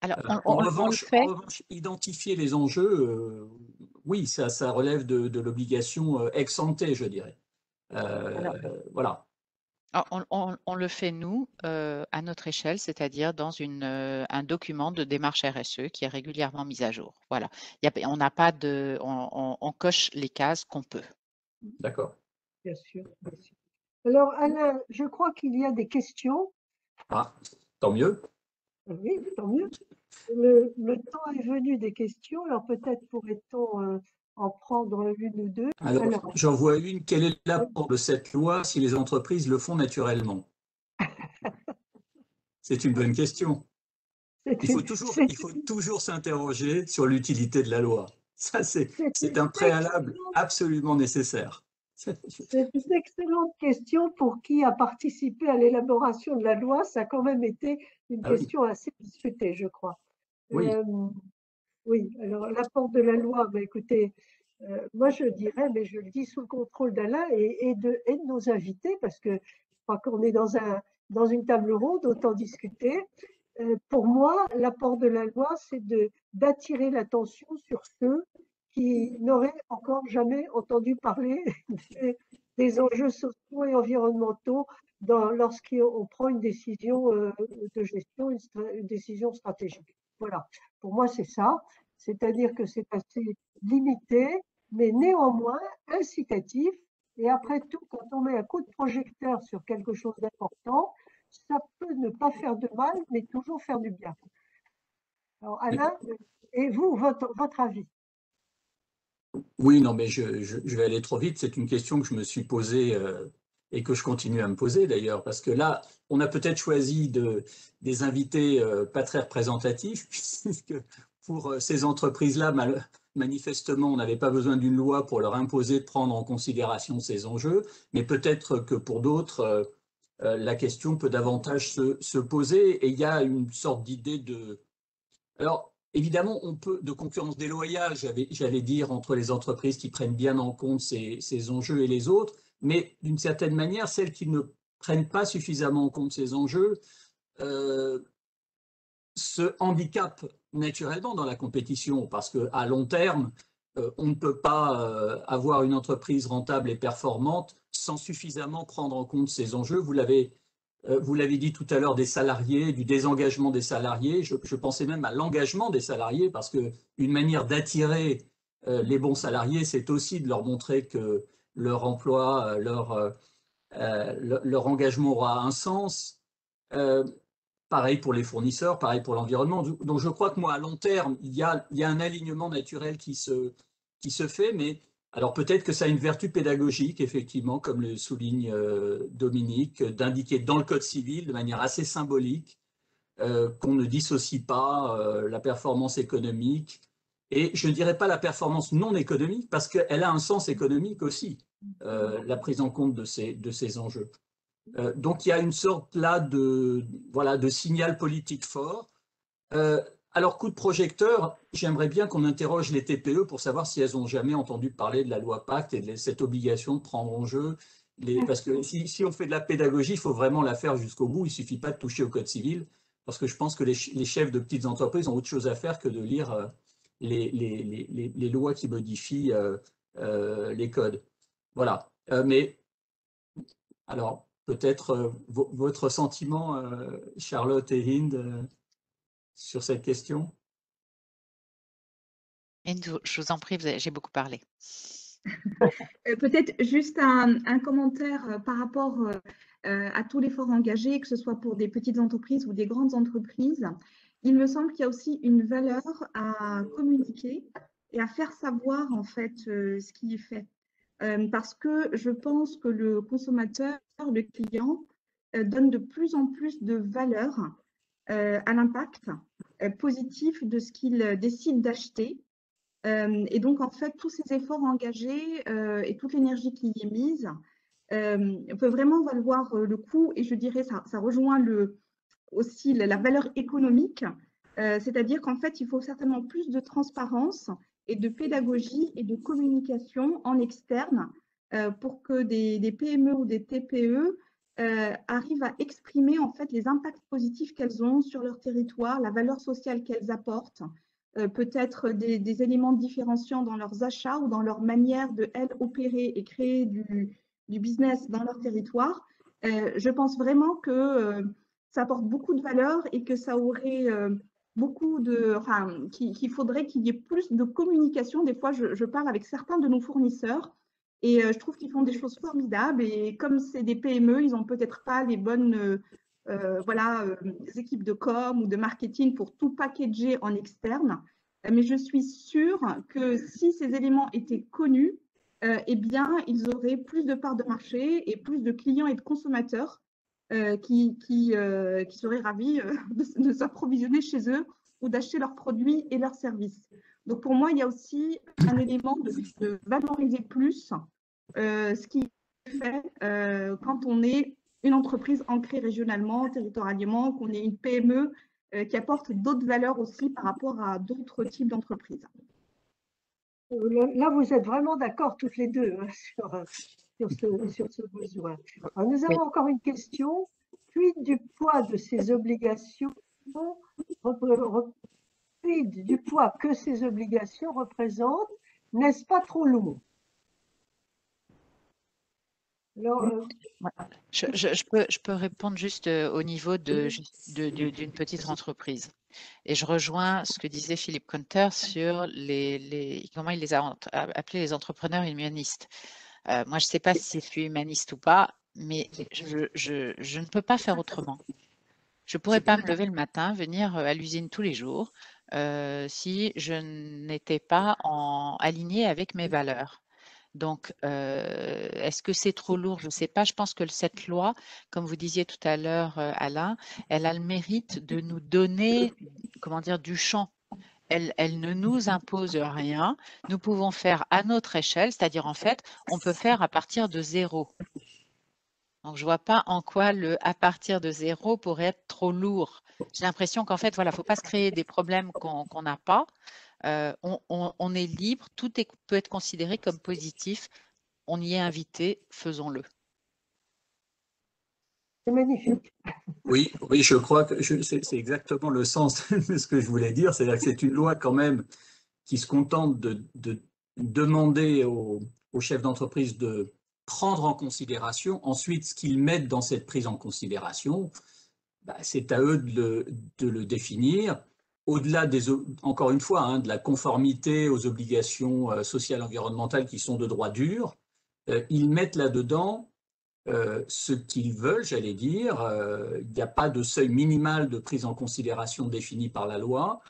Alors, En revanche, identifier les enjeux, oui, ça relève de l'obligation ex ante, je dirais. Voilà. On le fait, nous, à notre échelle, c'est-à-dire dans un document de démarche RSE qui est régulièrement mis à jour. Voilà. On n'a pas de, on coche les cases qu'on peut. D'accord. Bien sûr. Alors, Alain, je crois qu'il y a des questions. Ah, tant mieux. Oui, tant mieux. Le temps est venu des questions. Alors, peut-être pourrait-on en prendre une ou deux. Alors, j'en vois une. Quel est l'apport de cette loi si les entreprises le font naturellement? C'est une bonne question. Il faut toujours s'interroger sur l'utilité de la loi. Ça, c'est un préalable absolument nécessaire. C'est une excellente question pour qui a participé à l'élaboration de la loi. Ça a quand même été une question assez discutée, je crois. Oui. Oui, alors l'apport de la loi, écoutez, moi je dirais, mais je le dis sous le contrôle d'Alain et de nos invités, parce que je crois qu'on est dans une table ronde, autant discuter. Pour moi, l'apport de la loi, c'est d'attirer l'attention sur ceux qui n'auraient encore jamais entendu parler des enjeux sociaux et environnementaux lorsqu'on prend une décision de gestion, une décision stratégique. Voilà, pour moi c'est ça, c'est-à-dire que c'est assez limité, mais néanmoins incitatif. Et après tout, quand on met un coup de projecteur sur quelque chose d'important, ça peut ne pas faire de mal, mais toujours faire du bien. Alors Alain, et vous, votre avis? Oui, non, mais je vais aller trop vite. C'est une question que je me suis posée et que je continue à me poser d'ailleurs, parce que là, on a peut-être choisi des invités pas très représentatifs, puisque pour ces entreprises-là, manifestement, on n'avait pas besoin d'une loi pour leur imposer de prendre en considération ces enjeux, mais peut-être que pour d'autres, la question peut davantage se poser, et il y a une sorte d'idée de… Alors, évidemment, de concurrence déloyale, j'allais dire, entre les entreprises qui prennent bien en compte ces enjeux et les autres, mais d'une certaine manière, celles qui ne prennent pas suffisamment en compte ces enjeux se handicapent naturellement dans la compétition, parce qu'à long terme, on ne peut pas avoir une entreprise rentable et performante sans suffisamment prendre en compte ces enjeux. Vous l'avez dit tout à l'heure, des salariés, du désengagement des salariés. Je pensais même à l'engagement des salariés, parce qu'une manière d'attirer les bons salariés, c'est aussi de leur montrer que leur emploi, leur engagement aura un sens. Pareil pour les fournisseurs, pareil pour l'environnement. Donc je crois que moi, à long terme, il y a un alignement naturel qui se fait, mais alors peut-être que ça a une vertu pédagogique, effectivement, comme le souligne Dominique, d'indiquer dans le Code civil, de manière assez symbolique, qu'on ne dissocie pas la performance économique, et je ne dirais pas la performance non économique, parce qu'elle a un sens économique aussi, la prise en compte de ces enjeux. Donc il y a une sorte là de signal politique fort. Alors, coup de projecteur, j'aimerais bien qu'on interroge les TPE pour savoir si elles n'ont jamais entendu parler de la loi Pacte et de cette obligation de prendre en jeu. Parce que si on fait de la pédagogie, il faut vraiment la faire jusqu'au bout. Il ne suffit pas de toucher au Code civil, parce que je pense que les chefs de petites entreprises ont autre chose à faire que de lire les lois qui modifient les codes. Voilà. Mais alors, peut-être votre sentiment, Charlotte et Hind, sur cette question? Hind, je vous en prie, j'ai beaucoup parlé. Peut-être juste un commentaire par rapport à tout l'effort engagé, que ce soit pour des petites entreprises ou des grandes entreprises. Il me semble qu'il y a aussi une valeur à communiquer et à faire savoir en fait ce qui est fait. Parce que je pense que le consommateur, le client, donne de plus en plus de valeur à l'impact positif de ce qu'il décide d'acheter. Et donc, en fait, tous ces efforts engagés et toute l'énergie qui y est mise peut vraiment valoir le coup. Et je dirais, ça rejoint aussi la valeur économique. C'est-à-dire qu'en fait, il faut certainement plus de transparence et de pédagogie et de communication en externe pour que des PME ou des TPE arrivent à exprimer en fait les impacts positifs qu'elles ont sur leur territoire, la valeur sociale qu'elles apportent, peut-être des éléments différenciants dans leurs achats ou dans leur manière de, elles, opérer et créer du business dans leur territoire. Je pense vraiment que ça apporte beaucoup de valeur et que ça aurait qu'il faudrait qu'il y ait plus de communication. Des fois, je parle avec certains de nos fournisseurs et je trouve qu'ils font des choses formidables. Et comme c'est des PME, ils n'ont peut-être pas les bonnes équipes de com ou de marketing pour tout packager en externe. Mais je suis sûre que si ces éléments étaient connus, eh bien, ils auraient plus de parts de marché et plus de clients et de consommateurs qui seraient ravis de s'approvisionner chez eux ou d'acheter leurs produits et leurs services. Donc, pour moi, il y a aussi un élément de valoriser plus ce qui est fait quand on est une entreprise ancrée régionalement, territorialement, qu'on est une PME qui apporte d'autres valeurs aussi par rapport à d'autres types d'entreprises. Là, vous êtes vraiment d'accord toutes les deux hein, sur ce besoin. Alors, nous avons encore une question. Quid du poids de ces obligations, quid du poids que ces obligations représentent, n'est-ce pas trop lourd? Alors, je peux répondre juste au niveau d'une petite entreprise. Et je rejoins ce que disait Philippe Conter sur comment il les a appelés les entrepreneurs humanistes. Moi, je ne sais pas si je suis humaniste ou pas, mais je ne peux pas faire autrement. Je ne pourrais pas me lever le matin, venir à l'usine tous les jours si je n'étais pas alignée avec mes valeurs. Donc, est-ce que c'est trop lourd? Je ne sais pas. Je pense que cette loi, comme vous disiez tout à l'heure, Alain, elle a le mérite de nous donner, comment dire, du champ. Elle ne nous impose rien. Nous pouvons faire à notre échelle, c'est-à-dire en fait, on peut faire à partir de zéro. Donc, je ne vois pas en quoi à partir de zéro pourrait être trop lourd. J'ai l'impression qu'en fait, voilà, il ne faut pas se créer des problèmes qu'on n'a pas. On est libre, tout peut être considéré comme positif. On y est invité, faisons-le. c'est magnifique. Oui, je crois que c'est exactement le sens de ce que je voulais dire. C'est-à-dire que c'est une loi quand même qui se contente demander aux chefs d'entreprise de prendre en considération. Ensuite, ce qu'ils mettent dans cette prise en considération, c'est à eux de le définir. Au-delà encore une fois, de la conformité aux obligations sociales et environnementales qui sont de droit dur, ils mettent là-dedans ce qu'ils veulent, j'allais dire. Il n'y a pas de seuil minimal de prise en considération défini par la loi.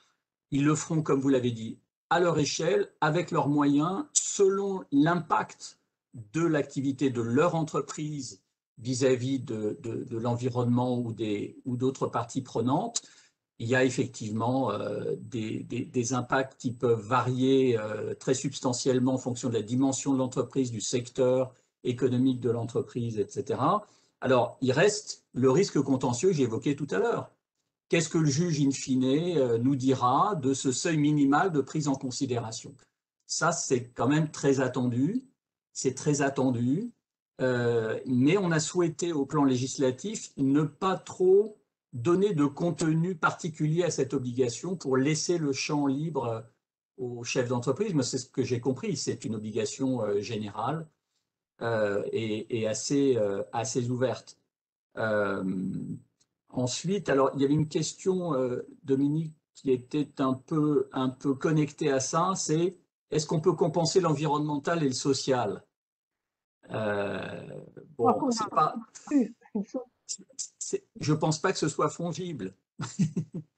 Ils le feront, comme vous l'avez dit, à leur échelle, avec leurs moyens, selon l'impact de l'activité de leur entreprise vis-à-vis de l'environnement ou d'autres parties prenantes. Il y a effectivement des impacts qui peuvent varier très substantiellement en fonction de la dimension de l'entreprise, du secteur économique de l'entreprise, etc. Alors, il reste le risque contentieux que j'ai évoqué tout à l'heure. Qu'est-ce que le juge, in fine, nous dira de ce seuil minimal de prise en considération? Ça, c'est quand même très attendu. C'est très attendu. Mais on a souhaité, au plan législatif, ne pas trop donner de contenu particulier à cette obligation pour laisser le champ libre aux chefs d'entreprise. Moi, c'est ce que j'ai compris. C'est une obligation générale et assez ouverte. Ensuite, alors, il y avait une question, Dominique, qui était un peu connectée à ça, c'est est-ce qu'on peut compenser l'environnemental et le social? Bon, c'est pas... Je ne pense pas que ce soit fongible.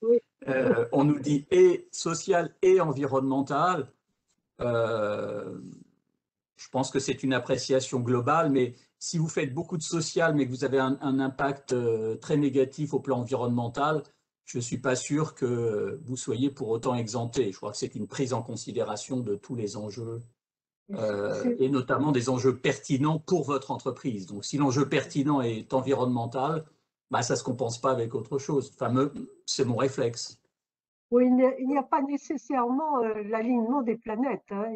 Oui. On nous dit et social et environnemental. Je pense que c'est une appréciation globale, mais si vous faites beaucoup de social, mais que vous avez un impact très négatif au plan environnemental, je ne suis pas sûr que vous soyez pour autant exempté. Je crois que c'est une prise en considération de tous les enjeux, et notamment des enjeux pertinents pour votre entreprise. Donc, si l'enjeu pertinent est environnemental, ça ne se compense pas avec autre chose. Enfin, c'est mon réflexe. Oui, il n'y a pas nécessairement l'alignement des planètes, hein.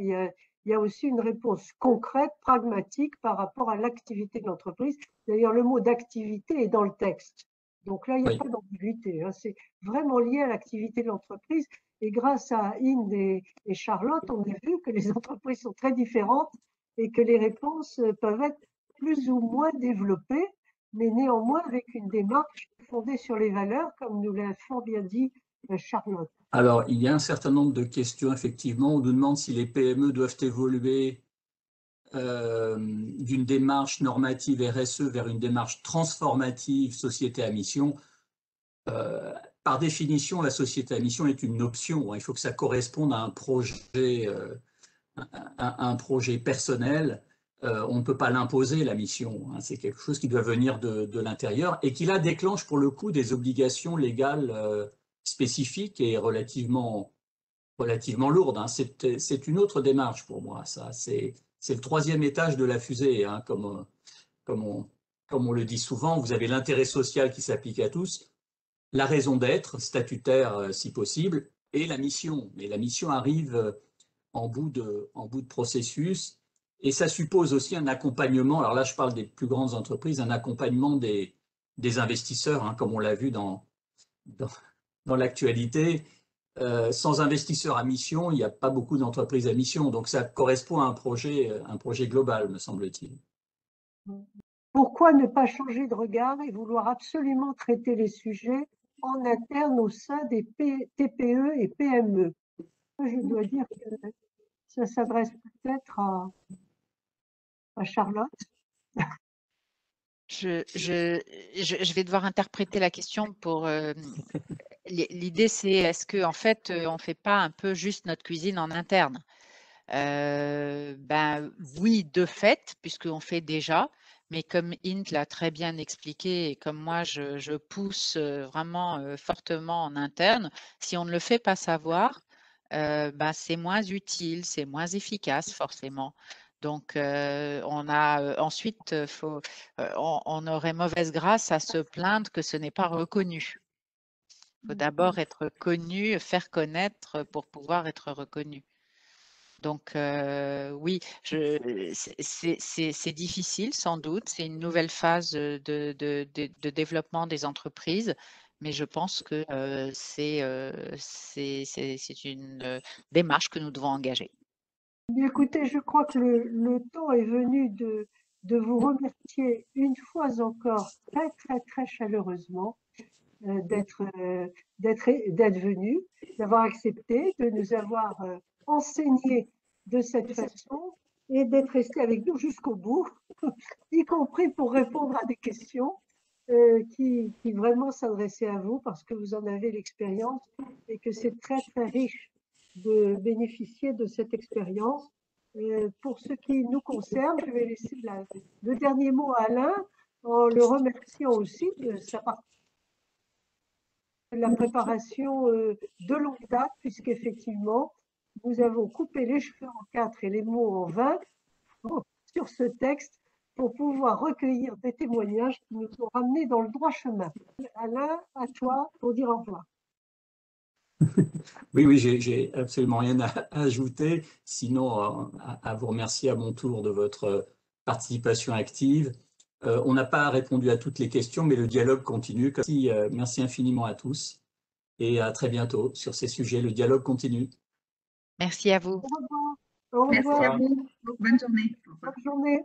Il y a aussi une réponse concrète, pragmatique par rapport à l'activité de l'entreprise. D'ailleurs, le mot d'activité est dans le texte. Donc là, il n'y a Oui. pas d'ambiguïté, hein. C'est vraiment lié à l'activité de l'entreprise. Et grâce à Inde et Charlotte, on a vu que les entreprises sont très différentes et que les réponses peuvent être plus ou moins développées, mais néanmoins avec une démarche fondée sur les valeurs, comme nous l'a fort bien dit Charlotte. Alors, il y a un certain nombre de questions, effectivement. On nous demande si les PME doivent évoluer d'une démarche normative RSE vers une démarche transformative société à mission. Par définition, la société à mission est une option. Il faut que ça corresponde à un projet personnel. On ne peut pas l'imposer, la mission. C'est quelque chose qui doit venir de l'intérieur et qui là déclenche pour le coup des obligations légales spécifiques et relativement lourdes. C'est une autre démarche pour moi, ça. C'est le troisième étage de la fusée, comme on le dit souvent. Vous avez l'intérêt social qui s'applique à tous, la raison d'être, statutaire si possible, et la mission. Mais la mission arrive en bout de processus, et ça suppose aussi un accompagnement. Alors là, je parle des plus grandes entreprises, un accompagnement des investisseurs, comme on l'a vu dans l'actualité. Sans investisseurs à mission, il n'y a pas beaucoup d'entreprises à mission. Donc ça correspond à un projet global, me semble-t-il. Pourquoi ne pas changer de regard et vouloir absolument traiter les sujets en interne au sein des TPE et PME? Je dois dire que ça s'adresse peut-être à Charlotte. Je vais devoir interpréter la question pour... L'idée, c'est est-ce qu'en fait, on ne fait pas un peu juste notre cuisine en interne? Oui, de fait, puisqu'on fait déjà, mais comme Int l'a très bien expliqué et comme moi, je pousse vraiment fortement en interne, si on ne le fait pas savoir, c'est moins utile, c'est moins efficace forcément. Donc, ensuite, on aurait mauvaise grâce à se plaindre que ce n'est pas reconnu. Il faut d'abord être connu, faire connaître pour pouvoir être reconnu. Donc, oui, c'est difficile sans doute. C'est une nouvelle phase de développement des entreprises, mais je pense que c'est une démarche que nous devons engager. Bien, écoutez, je crois que le temps est venu de vous remercier une fois encore très, très, très chaleureusement d'être venu, d'avoir accepté, de nous avoir enseigné de cette façon et d'être resté avec nous jusqu'au bout, y compris pour répondre à des questions qui vraiment s'adressaient à vous parce que vous en avez l'expérience et que c'est très, très riche de bénéficier de cette expérience. Pour ce qui nous concerne, je vais laisser le dernier mot à Alain en le remerciant aussi de sa partie de la préparation de longue date, puisqu'effectivement, nous avons coupé les cheveux en 4 et les mots en 20 sur ce texte pour pouvoir recueillir des témoignages qui nous ont ramenés dans le droit chemin. Alain, à toi pour dire au revoir. Oui, j'ai absolument rien à ajouter, sinon à vous remercier à mon tour de votre participation active. On n'a pas répondu à toutes les questions, mais le dialogue continue. Merci infiniment à tous et à très bientôt sur ces sujets. Le dialogue continue. Merci à vous. Au revoir. Au Merci revoir. à vous. Bonne journée. Au revoir. Bonne journée.